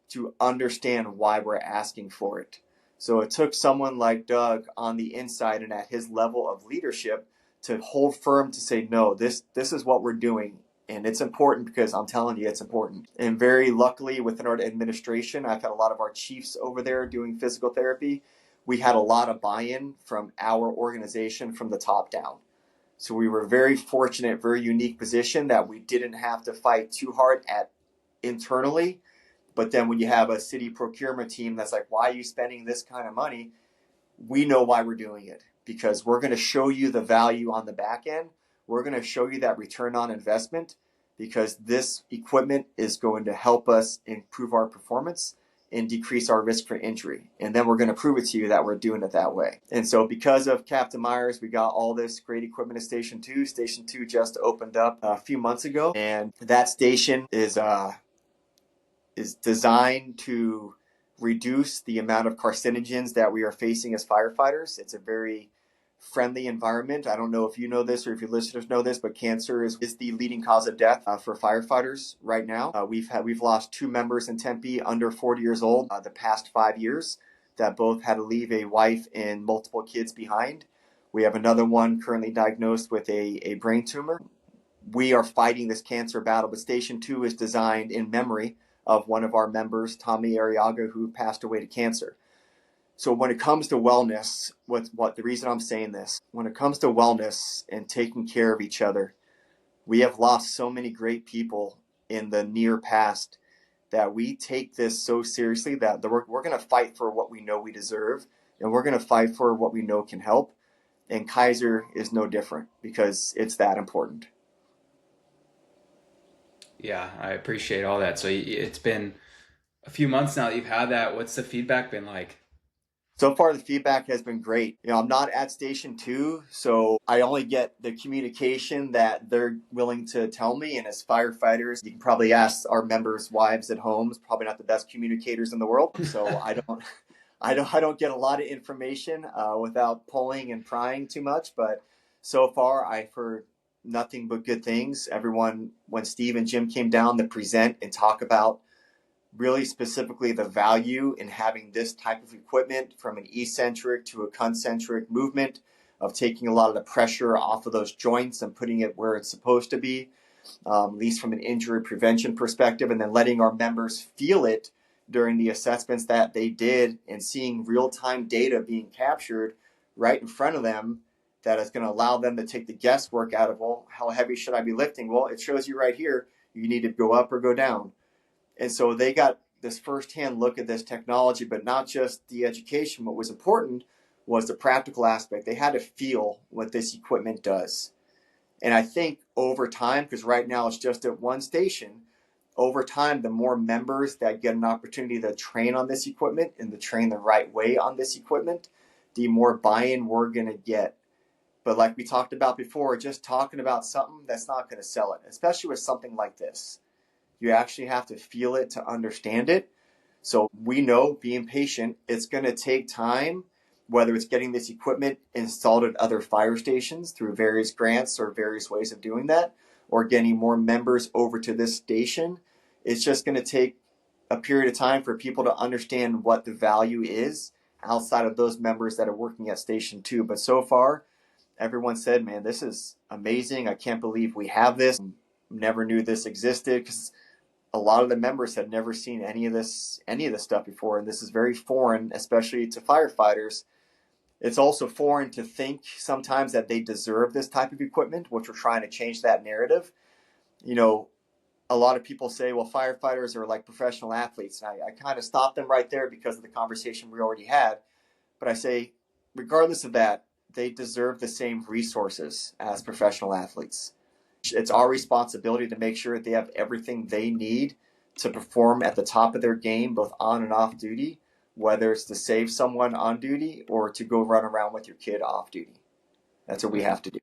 to understand why we're asking for it. So it took someone like Doug on the inside and at his level of leadership to hold firm to say, no, this is what we're doing. And it's important because I'm telling you, it's important. And very luckily within our administration, I've had a lot of our chiefs over there doing physical therapy. We had a lot of buy-in from our organization from the top down. So we were very fortunate, very unique position that we didn't have to fight too hard at internally. But then when you have a city procurement team that's like, why are you spending this kind of money? We know why we're doing it, because we're going to show you the value on the back end. We're going to show you that return on investment, because this equipment is going to help us improve our performance and decrease our risk for injury. And then we're going to prove it to you that we're doing it that way. And so because of Captain Myers, we got all this great equipment at Station 2. Station 2 just opened up a few months ago. And that station is designed to reduce the amount of carcinogens that we are facing as firefighters. It's a very friendly environment. I don't know if you know this or if your listeners know this, but cancer is the leading cause of death for firefighters right now. We've lost 2 members in Tempe under 40 years old the past 5 years that both had to leave a wife and multiple kids behind. We have another one currently diagnosed with a brain tumor. We are fighting this cancer battle, but Station 2 is designed in memory of one of our members, Tommy Arriaga, who passed away to cancer. So when it comes to wellness, what the reason I'm saying this, when it comes to wellness and taking care of each other, we have lost so many great people in the near past that we take this so seriously that we're going to fight for what we know we deserve, and we're going to fight for what we know can help. And Keiser is no different because it's that important. Yeah, I appreciate all that. So it's been a few months now that you've had that. What's the feedback been like? So far, the feedback has been great. I'm not at Station 2, so I only get the communication that they're willing to tell me. And as firefighters, you can probably ask our members' wives at home, probably not the best communicators in the world. So I don't get a lot of information without pulling and prying too much. But so far, I've heard nothing but good things. Everyone, when Steve and Jim came down to present and talk about really specifically the value in having this type of equipment, from an eccentric to a concentric movement, of taking a lot of the pressure off of those joints and putting it where it's supposed to be, at least from an injury prevention perspective, and then letting our members feel it during the assessments that they did, and seeing real-time data being captured right in front of them that is going to allow them to take the guesswork out of, well, how heavy should I be lifting? Well, it shows you right here, you need to go up or go down. And so they got this firsthand look at this technology, but not just the education. What was important was the practical aspect. They had to feel what this equipment does. And I think over time, because right now it's just at one station, over time, the more members that get an opportunity to train on this equipment and to train the right way on this equipment, the more buy-in we're going to get. But like we talked about before, just talking about something, that's not going to sell it, especially with something like this. You actually have to feel it to understand it. So we know, being patient, it's going to take time, whether it's getting this equipment installed at other fire stations through various grants or various ways of doing that, or getting more members over to this station. It's just going to take a period of time for people to understand what the value is outside of those members that are working at Station 2. But so far, everyone said, man, this is amazing. I can't believe we have this. Never knew this existed, because a lot of the members had never seen any of this stuff before. And this is very foreign, especially to firefighters. It's also foreign to think sometimes that they deserve this type of equipment, which we're trying to change that narrative. You know, a lot of people say, well, firefighters are like professional athletes. And I kind of stop them right there because of the conversation we already had. But I say, regardless of that, they deserve the same resources as professional athletes. It's our responsibility to make sure that they have everything they need to perform at the top of their game, both on and off duty, whether it's to save someone on duty or to go run around with your kid off duty. That's what we have to do.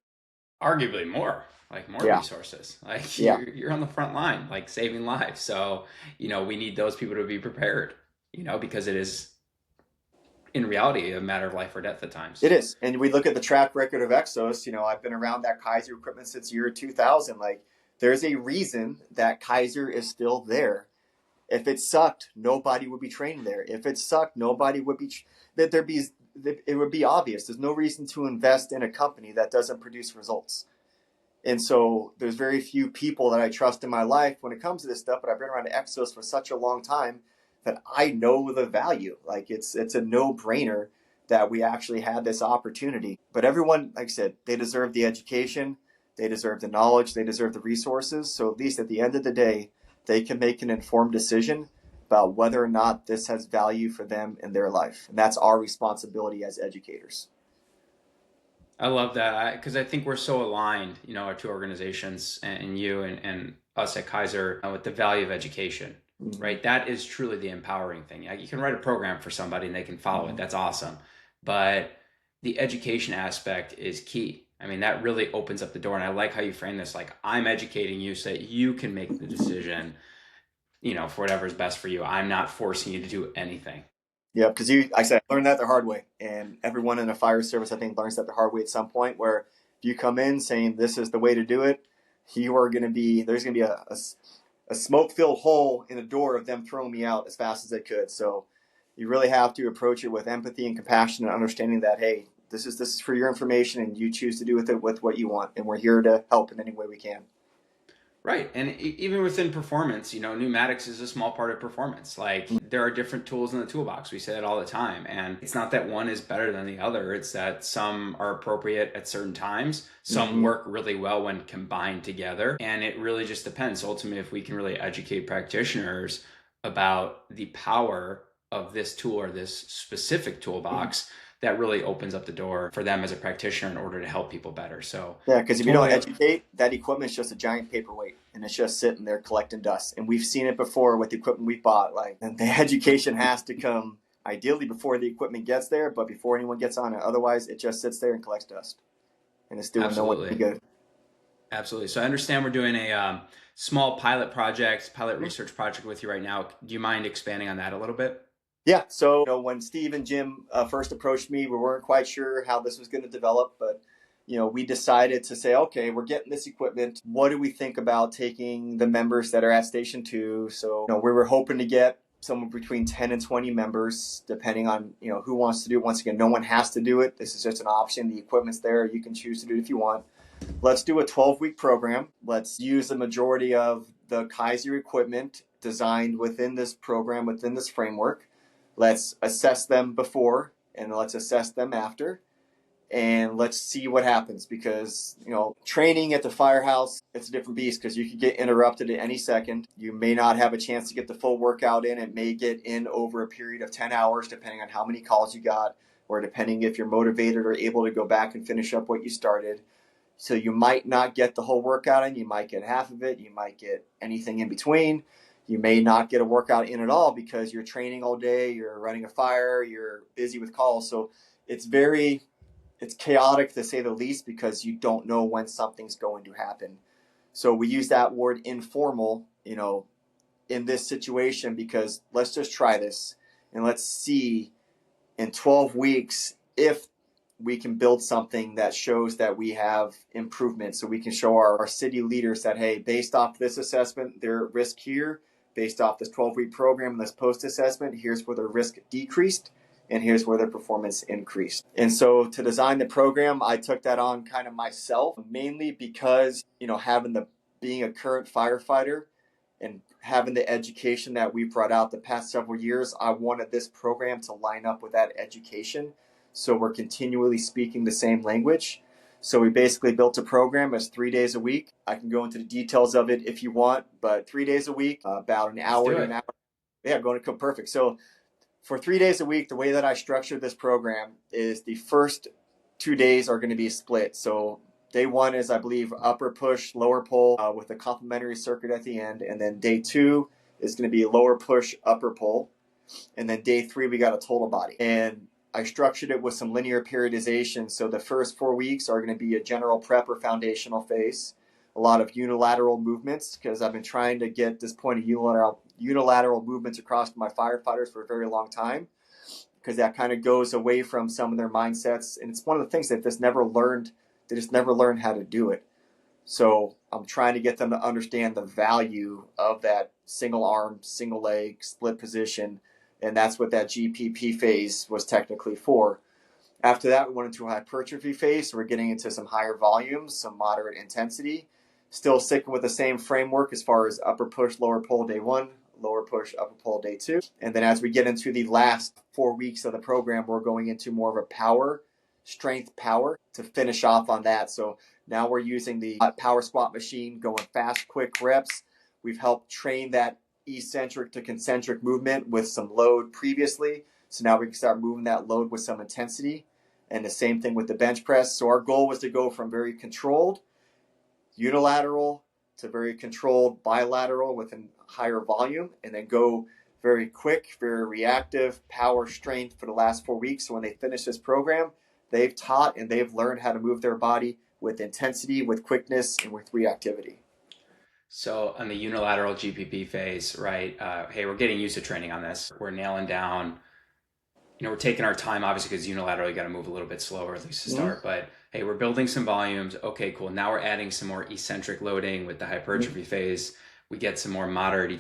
Arguably more, like more Yeah. resources. Like Yeah. you're on the front line, like saving lives. So, we need those people to be prepared, because it is in reality a matter of life or death at times. It is. And we look at the track record of Exos. I've been around that Keiser equipment since year 2000. Like, there's a reason that Keiser is still there. If it sucked, nobody would be training there. If it sucked, nobody would be. It would be obvious. There's no reason to invest in a company that doesn't produce results. And so there's very few people that I trust in my life when it comes to this stuff. But I've been around Exos for such a long time that I know the value. Like, it's a no-brainer that we actually had this opportunity. But everyone, like I said, they deserve the education, they deserve the knowledge, they deserve the resources. So at least at the end of the day, they can make an informed decision about whether or not this has value for them in their life. And that's our responsibility as educators. I love that because I think we're so aligned, our two organizations and you and us at Kaiser with the value of education, Mm-hmm. right? That is truly the empowering thing. Like, you can write a program for somebody and they can follow it. Mm-hmm. That's awesome. But the education aspect is key. I mean, that really opens up the door. And I like how you frame this. Like, I'm educating you so that you can make the decision, for whatever is best for you. I'm not forcing you to do anything. Yeah, because I said, I learned that the hard way. And everyone in a fire service, I think, learns that the hard way at some point, where if you come in saying this is the way to do it, there's going to be a smoke filled hole in the door of them throwing me out as fast as they could. So you really have to approach it with empathy and compassion and understanding that, hey, this is for your information and you choose to do with it with what you want. And we're here to help in any way we can. Right. And even within performance, pneumatics is a small part of performance. Like, there are different tools in the toolbox. We say that all the time. And it's not that one is better than the other. It's that some are appropriate at certain times. Some Mm-hmm. work really well when combined together. And it really just depends. Ultimately, if we can really educate practitioners about the power of this tool or this specific toolbox, that really opens up the door for them as a practitioner in order to help people better. So, Yeah, because if you don't totally. educate, that equipment's just a giant paperweight and it's just sitting there collecting dust. And we've seen it before with the equipment we bought. Like, and the education has to come ideally before the equipment gets there, but before anyone gets on it. Otherwise, it just sits there and collects dust, and it's doing no one any Absolutely. good. Absolutely. So I understand we're doing a small pilot research project with you right now. Do you mind expanding on that a little bit? Yeah. So when Steve and Jim first approached me, we weren't quite sure how this was going to develop, but we decided to say, okay, we're getting this equipment. What do we think about taking the members that are at Station 2? So we were hoping to get somewhere between 10 and 20 members, depending on who wants to do it. Once again, no one has to do it. This is just an option. The equipment's there. You can choose to do it if you want. Let's do a 12-week program. Let's use the majority of the Keiser equipment designed within this program, within this framework. Let's assess them before and let's assess them after. And let's see what happens, because training at the firehouse, it's a different beast, because you could get interrupted at any second. You may not have a chance to get the full workout in. It may get in over a period of 10 hours depending on how many calls you got, or depending if you're motivated or able to go back and finish up what you started. So you might not get the whole workout in. You might get half of it. You might get anything in between. You may not get a workout in at all because you're training all day, you're running a fire, you're busy with calls. So it's chaotic, to say the least, because you don't know when something's going to happen. So we use that word informal, in this situation because let's just try this and let's see in 12 weeks if we can build something that shows that we have improvement. So we can show our city leaders that, hey, based off this assessment, their risk here, based off this 12-week program and this post-assessment, here's where their risk decreased and here's where their performance increased. And so to design the program, I took that on kind of myself, mainly because, being a current firefighter and having the education that we brought out the past several years, I wanted this program to line up with that education. So we're continually speaking the same language. So we basically built a program as 3 days a week. I can go into the details of it if you want, but 3 days a week, about an Let's hour do to an it. hour. Yeah, going to come perfect. So for 3 days a week, the way that I structured this program is the first 2 days are going to be split. So day one is, I believe, upper push, lower pull with a complementary circuit at the end. And then day two is going to be lower push, upper pull. And then day three, we got a total body. And I structured it with some linear periodization. So the first 4 weeks are going to be a general prep or foundational phase, a lot of unilateral movements, because I've been trying to get this point of unilateral movements across to my firefighters for a very long time, because that kind of goes away from some of their mindsets. And it's one of the things that they just never learned how to do it. So I'm trying to get them to understand the value of that single arm, single leg, split position. And that's what that K.H.P.P phase was technically for. After that, we went into a hypertrophy phase. So we're getting into some higher volumes, some moderate intensity, still sticking with the same framework as far as upper push, lower pull day one, lower push, upper pull day two. And then as we get into the last 4 weeks of the program, we're going into more of a strength power to finish off on that. So now we're using the power squat machine, going fast, quick reps. We've helped train that eccentric to concentric movement with some load previously. So now we can start moving that load with some intensity. And the same thing with the bench press. So our goal was to go from very controlled unilateral to very controlled bilateral with a higher volume, and then go very quick, very reactive power strength for the last 4 weeks. So when they finish this program, they've taught and they've learned how to move their body with intensity, with quickness, and with reactivity. So on the unilateral GPP phase, right? Hey, we're getting used to training on this. We're nailing down. We're taking our time, obviously, because unilateral, you got to move a little bit slower, at least to Mm-hmm. start. But hey, we're building some volumes. Okay, cool. Now we're adding some more eccentric loading with the Mm-hmm. hypertrophy phase. We get some more moderate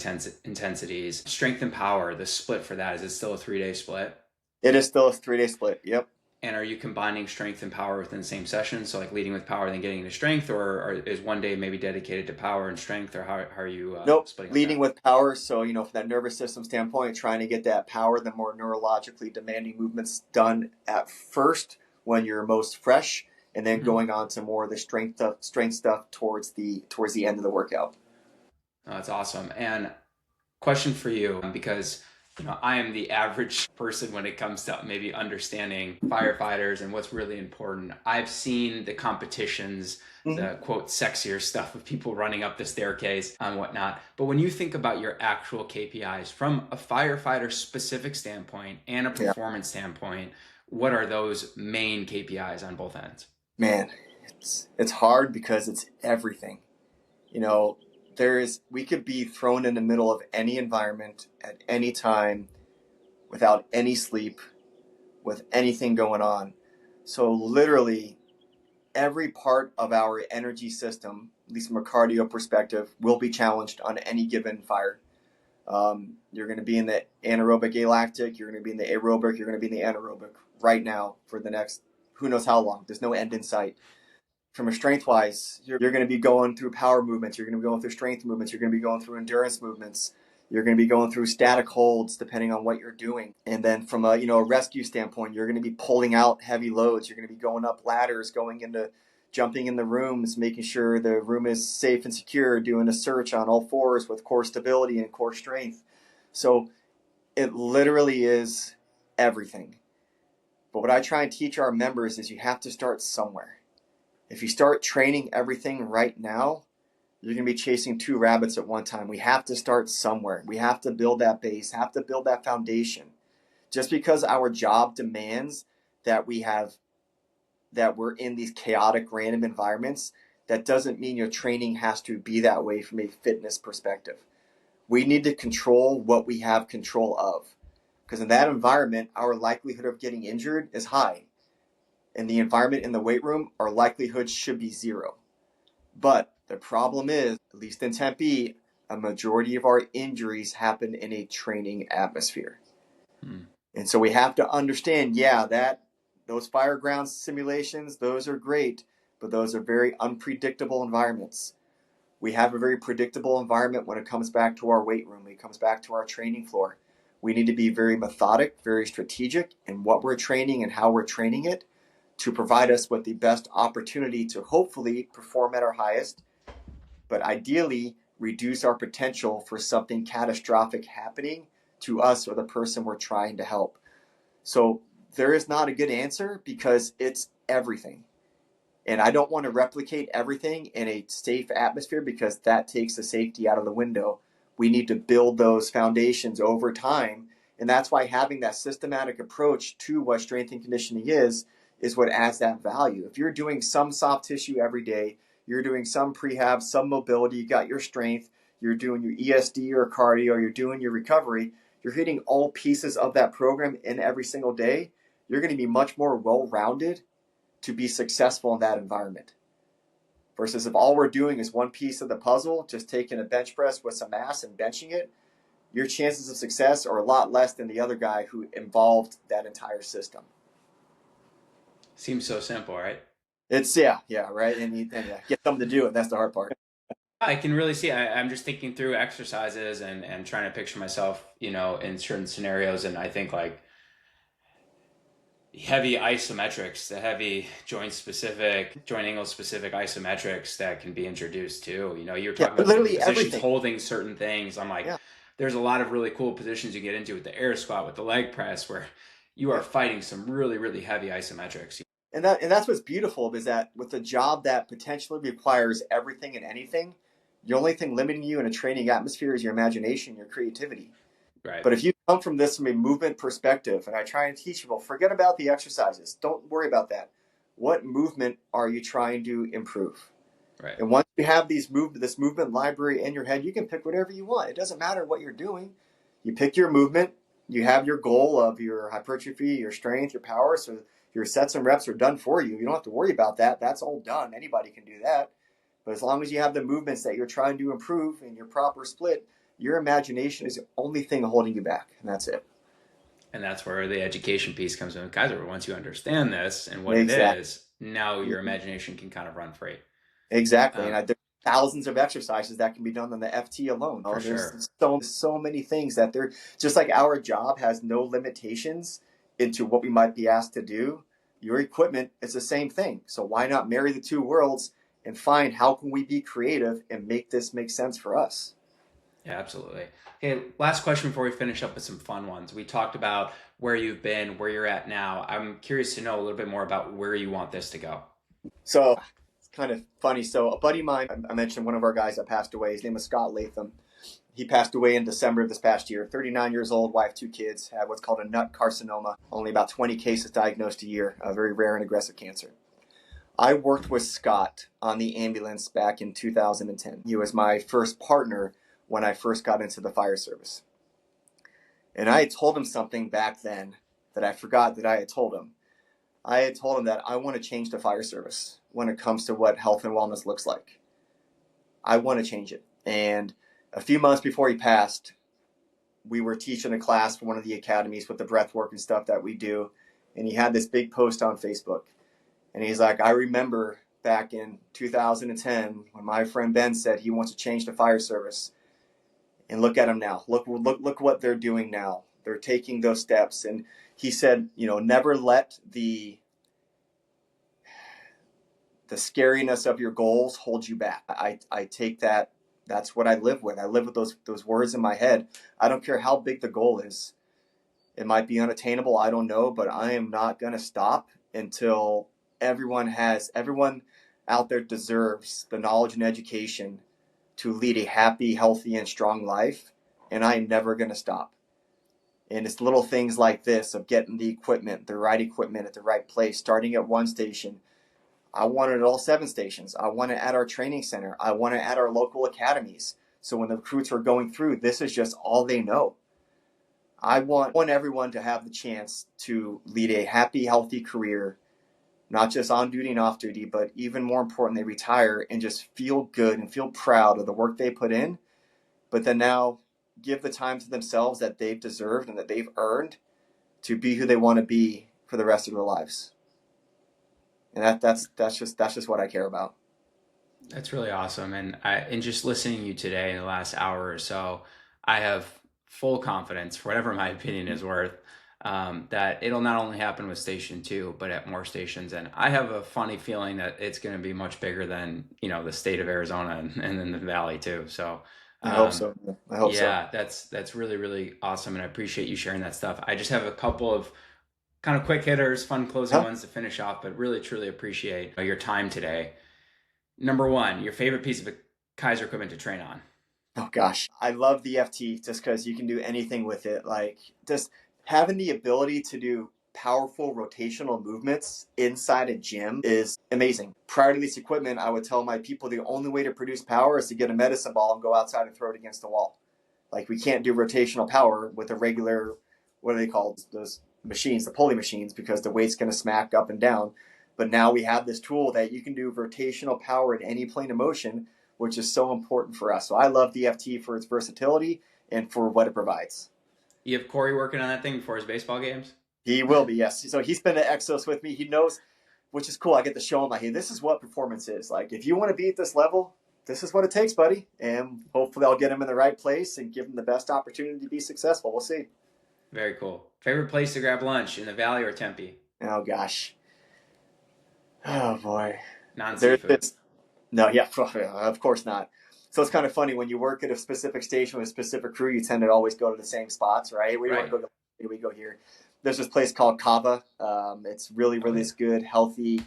intensities. Strength and power, the split for that, is it still a 3 day split? It is still a 3 day split. Yep. And are you combining strength and power within the same session? So like leading with power, then getting into strength, or is one day maybe dedicated to power and strength, or how are you Nope. splitting up Leading that? with power. So, from that nervous system standpoint, trying to get that power, the more neurologically demanding movements done at first when you're most fresh, and then Mm-hmm. going on to more of the strength stuff towards the end of the workout. Oh, that's awesome. And question for you, because I am the average person when it comes to maybe understanding firefighters and what's really important. I've seen the competitions, Mm-hmm. the quote sexier stuff of people running up the staircase and whatnot. But when you think about your actual KPIs from a firefighter specific standpoint and a Yeah, performance standpoint, what are those main KPIs on both ends? man, it's hard because it's everything. You know, we could be thrown in the middle of any environment at any time without any sleep, with anything going on. So literally every part of our energy system, at least from a cardio perspective, will be challenged on any given fire. You're going to be in the anaerobic galactic, you're going to be in the aerobic, you're going to be in the anaerobic right now for the next who knows how long. There's no end in sight. From a strength wise, you're going to be going through power movements, you're going to be going through strength movements, you're going to be going through endurance movements, you're going to be going through static holds depending on what you're doing. And then from a rescue standpoint, you're going to be pulling out heavy loads, you're going to be going up ladders, going into jumping in the rooms, making sure the room is safe and secure, doing a search on all fours with core stability and core strength. So it literally is everything. But what I try and teach our members is you have to start somewhere. If you start training everything right now, you're going to be chasing two rabbits at one time. We have to start somewhere. We have to build that base, have to build that foundation. Just because our job demands that we're in these chaotic, random environments, that doesn't mean your training has to be that way from a fitness perspective. We need to control what we have control of. Because in that environment, our likelihood of getting injured is high. In the environment in the weight room, our likelihood should be zero. But the problem is, at least in Tempe, a majority of our injuries happen in a training atmosphere. Hmm. And so we have to understand, yeah, that those fire ground simulations, those are great, but those are very unpredictable environments. We have a very predictable environment when it comes back to our weight room, when it comes back to our training floor. We need to be very methodic, very strategic in what we're training and how we're training it to provide us with the best opportunity to hopefully perform at our highest, but ideally reduce our potential for something catastrophic happening to us or the person we're trying to help. So there is not a good answer because it's everything. And I don't want to replicate everything in a safe atmosphere because that takes the safety out of the window. We need to build those foundations over time. And that's why having that systematic approach to what strength and conditioning is what adds that value. If you're doing some soft tissue every day, you're doing some prehab, some mobility, you got your strength, you're doing your ESD or cardio, you're doing your recovery, you're hitting all pieces of that program in every single day, you're going to be much more well-rounded to be successful in that environment. Versus if all we're doing is one piece of the puzzle, just taking a bench press with some mass and benching it, your chances of success are a lot less than the other guy who involved that entire system. Seems so simple, right? It's yeah, right. And yeah, get them to do it. That's the hard part. I can really see. I'm just thinking through exercises and trying to picture myself, in certain scenarios, and I think like heavy isometrics, the heavy joint specific, joint angle specific isometrics that can be introduced too. You're Yeah, talking about different literally positions everything. holding certain things. I'm like, Yeah, there's a lot of really cool positions you get into with the air squat, with the leg press, where you are yeah. fighting some really, really heavy isometrics. And that's what's beautiful is that with a job that potentially requires everything and anything, the only thing limiting you in a training atmosphere is your imagination, your creativity. Right, But if you come from this from a movement perspective, and I try and teach people, forget about the exercises. Don't worry about that. What movement are you trying to improve? right. And once you have this movement library in your head, you can pick whatever you want. It doesn't matter what you're doing. You pick your movement. You have your goal of your hypertrophy, your strength, your power. So your sets and reps are done for you. You don't have to worry about that. That's all done. Anybody can do that. But as long as you have the movements that you're trying to improve in your proper split, your imagination is the only thing holding you back, and that's it. And that's where the education piece comes in. Keiser, once you understand this and what it Exactly. is, now your imagination can kind of run free. Exactly. Um, There's thousands of exercises that can be done on the FT alone. for Oh, sure. there's so many things that they're just like our job has no limitations into what we might be asked to do. Your equipment is the same thing. So why not marry the two worlds and find how can we be creative and make this make sense for us? Yeah, absolutely. Okay, last question before we finish up with some fun ones. We talked about where you've been, where you're at now. I'm curious to know a little bit more about where you want this to go. So it's kind of funny. So a buddy of mine, I mentioned one of our guys that passed away. His name was Scott Latham. He passed away in December of this past year. 39 years old, wife, two kids, had what's called a nut carcinoma. Only about 20 cases diagnosed a year, a very rare and aggressive cancer. I worked with Scott on the ambulance back in 2010. He was my first partner when I first got into the fire service. And I had told him something back then that I forgot that I had told him. I had told him that I want to change the fire service when it comes to what health and wellness looks like. I want to change it. And a few months before he passed, we were teaching a class for one of the academies with the breath work and stuff that we do. And he had this big post on Facebook. And he's like, I remember back in 2010 when my friend Ben said he wants to change the fire service. And look at them now. Look what they're doing now. They're taking those steps. And he said, never let the scariness of your goals hold you back. I take that. That's what I live with. I live with those words in my head. I don't care how big the goal is. It might be unattainable. I don't know, but I am not going to stop until everyone out there deserves the knowledge and education to lead a happy, healthy, and strong life. And I am never going to stop. And it's little things like this of getting the right equipment at the right place, starting at one station. I want it at all 7 stations. I want it at our training center. I want it at our local academies. So when the recruits are going through, this is just all they know. I want everyone to have the chance to lead a happy, healthy career, not just on duty and off duty, but even more important, they retire and just feel good and feel proud of the work they put in, but then now give the time to themselves that they've deserved and that they've earned to be who they want to be for the rest of their lives. And that's just what I care about. That's really awesome. And just listening to you today in the last hour or so, I have full confidence, for whatever my opinion is worth, that it'll not only happen with Station Two, but at more stations. And I have a funny feeling that it's going to be much bigger than the state of Arizona and then the Valley too. So, I hope um, so. I hope so. yeah, that's really really awesome, and I appreciate you sharing that stuff. I just have a couple of kind of quick hitters, fun closing Huh? ones to finish off, but really truly appreciate your time today. Number one, your favorite piece of Keiser equipment to train on. Oh gosh, I love the FT just because you can do anything with it. Like just having the ability to do powerful rotational movements inside a gym is amazing. Prior to this equipment, I would tell my people the only way to produce power is to get a medicine ball and go outside and throw it against the wall. Like we can't do rotational power with a regular, what are they called? Those machines, the pulley machines, because the weight's going to smack up and down. But now we have this tool that you can do rotational power in any plane of motion, which is so important for us. So I love DFT for its versatility and for what it provides. You have Corey working on that thing before his baseball games? He will be, yes. So he's been at Exos with me. He knows, which is cool. I get to show him, like, hey, this is what performance is. Like, if you want to be at this level, this is what it takes, buddy. And hopefully I'll get him in the right place and give him the best opportunity to be successful. We'll see. Very cool. Favorite place to grab lunch in the Valley or Tempe? Oh, gosh. Oh, boy. Non There's seafood. this. No, yeah, of course not. So it's kind of funny when you work at a specific station with a specific crew, you tend to always go to the same spots, right? We want Right. to go here, we go here. There's this place called Kava. It's really, Oh really yeah. good, healthy.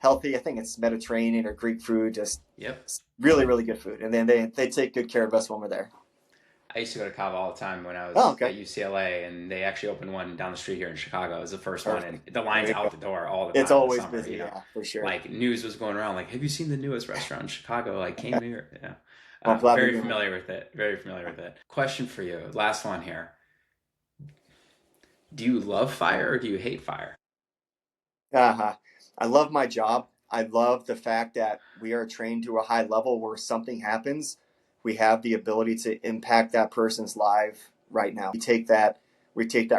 I think it's Mediterranean or Greek food. Just Yep. really, really good food. And then they take good care of us when we're there. I used to go to Cabo all the time when I Oh, was okay. at UCLA, and they actually opened one down the street here in Chicago. It was the first one, and Perfect. the There lines you out go. the door all the It's time in the always summer. busy, yeah, for sure. Like news was going around, like, "Have you seen the newest restaurant in Chicago? Like, came here." Yeah, Well, I'm glad we're very doing it. familiar with it. Very familiar with it. Question for you, last one here. Do you love fire or do you hate fire? Uh-huh. I love my job. I love the fact that we are trained to a high level where something happens, we have the ability to impact that person's life right now. We take that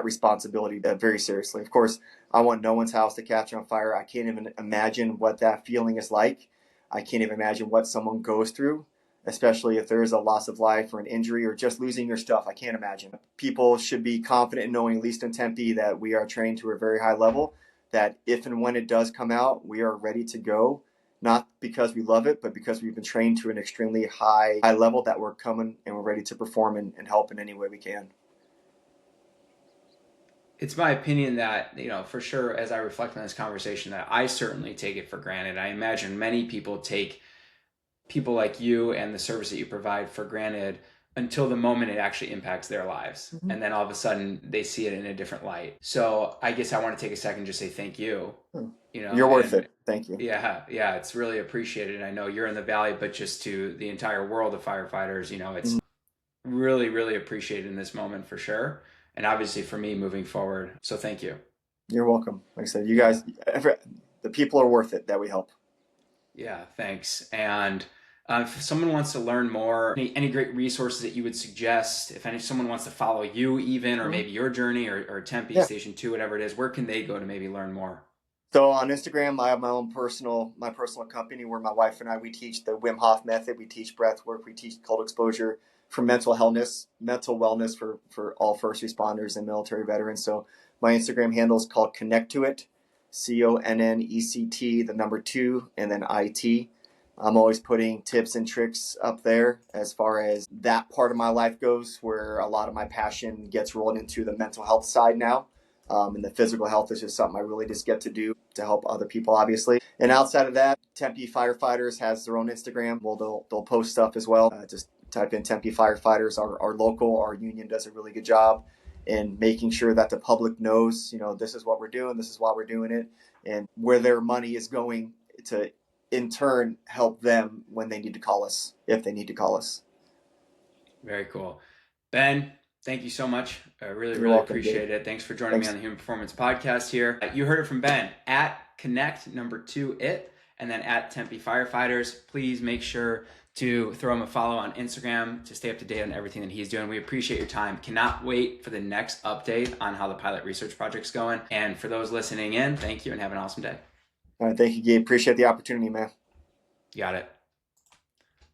responsibility very seriously. Of course, I want no one's house to catch on fire. I can't even imagine what that feeling is like. I can't even imagine what someone goes through, especially if there is a loss of life or an injury or just losing your stuff. I can't imagine. People should be confident in knowing, at least in Tempe, that we are trained to a very high level, that if and when it does come out, we are ready to go, not because we love it, but because we've been trained to an extremely high level that we're coming and we're ready to perform and help in any way we can. It's my opinion that, for sure, as I reflect on this conversation, that I certainly take it for granted. I imagine many people take people like you and the service that you provide for granted until the moment it actually impacts their lives. Mm-hmm. And then all of a sudden they see it in a different light. So I guess I want to take a second and just say thank you, You're worth and it. Thank you. yeah, yeah, it's really appreciated. I know you're in the Valley, but just to the entire world of firefighters, it's Mm-hmm. really, really appreciated in this moment for sure. And obviously for me moving forward. So thank you. You're welcome. Like I said, you Yeah. guys, the people are worth it that we help. Yeah, thanks. And if someone wants to learn more, any great resources that you would suggest, if someone wants to follow you even, or Mm-hmm. maybe your journey or Tempe Yeah. Station 2, whatever it is, where can they go to maybe learn more? So on Instagram, I have my personal company where my wife and I we teach the Wim Hof method, we teach breath work, we teach cold exposure for mental wellness for all first responders and military veterans. So my Instagram handle is called Connect to It, CONNECT, the number two, and then IT. I'm always putting tips and tricks up there as far as that part of my life goes, where a lot of my passion gets rolled into the mental health side now. And the physical health is just something I really just get to do to help other people, obviously. And outside of that, Tempe Firefighters has their own Instagram. Well, they'll post stuff as well. Just type in Tempe Firefighters. Our local, our union does a really good job in making sure that the public knows, this is what we're doing, this is why we're doing it, and where their money is going to, in turn, help them when they need to call us, if they need to call us. Very cool. Ben, thank you so much. I really, You're really welcome, Gabe. appreciate it. Thanks for joining me on Thanks. the Human Performance Podcast here. You heard it from Ben at Connect number 2 it, and then at Tempe Firefighters. Please make sure to throw him a follow on Instagram to stay up to date on everything that he's doing. We appreciate your time. Cannot wait for the next update on how the pilot research project's going. And for those listening in, thank you and have an awesome day. All right, thank you, Gabe. Appreciate the opportunity, man. You got it.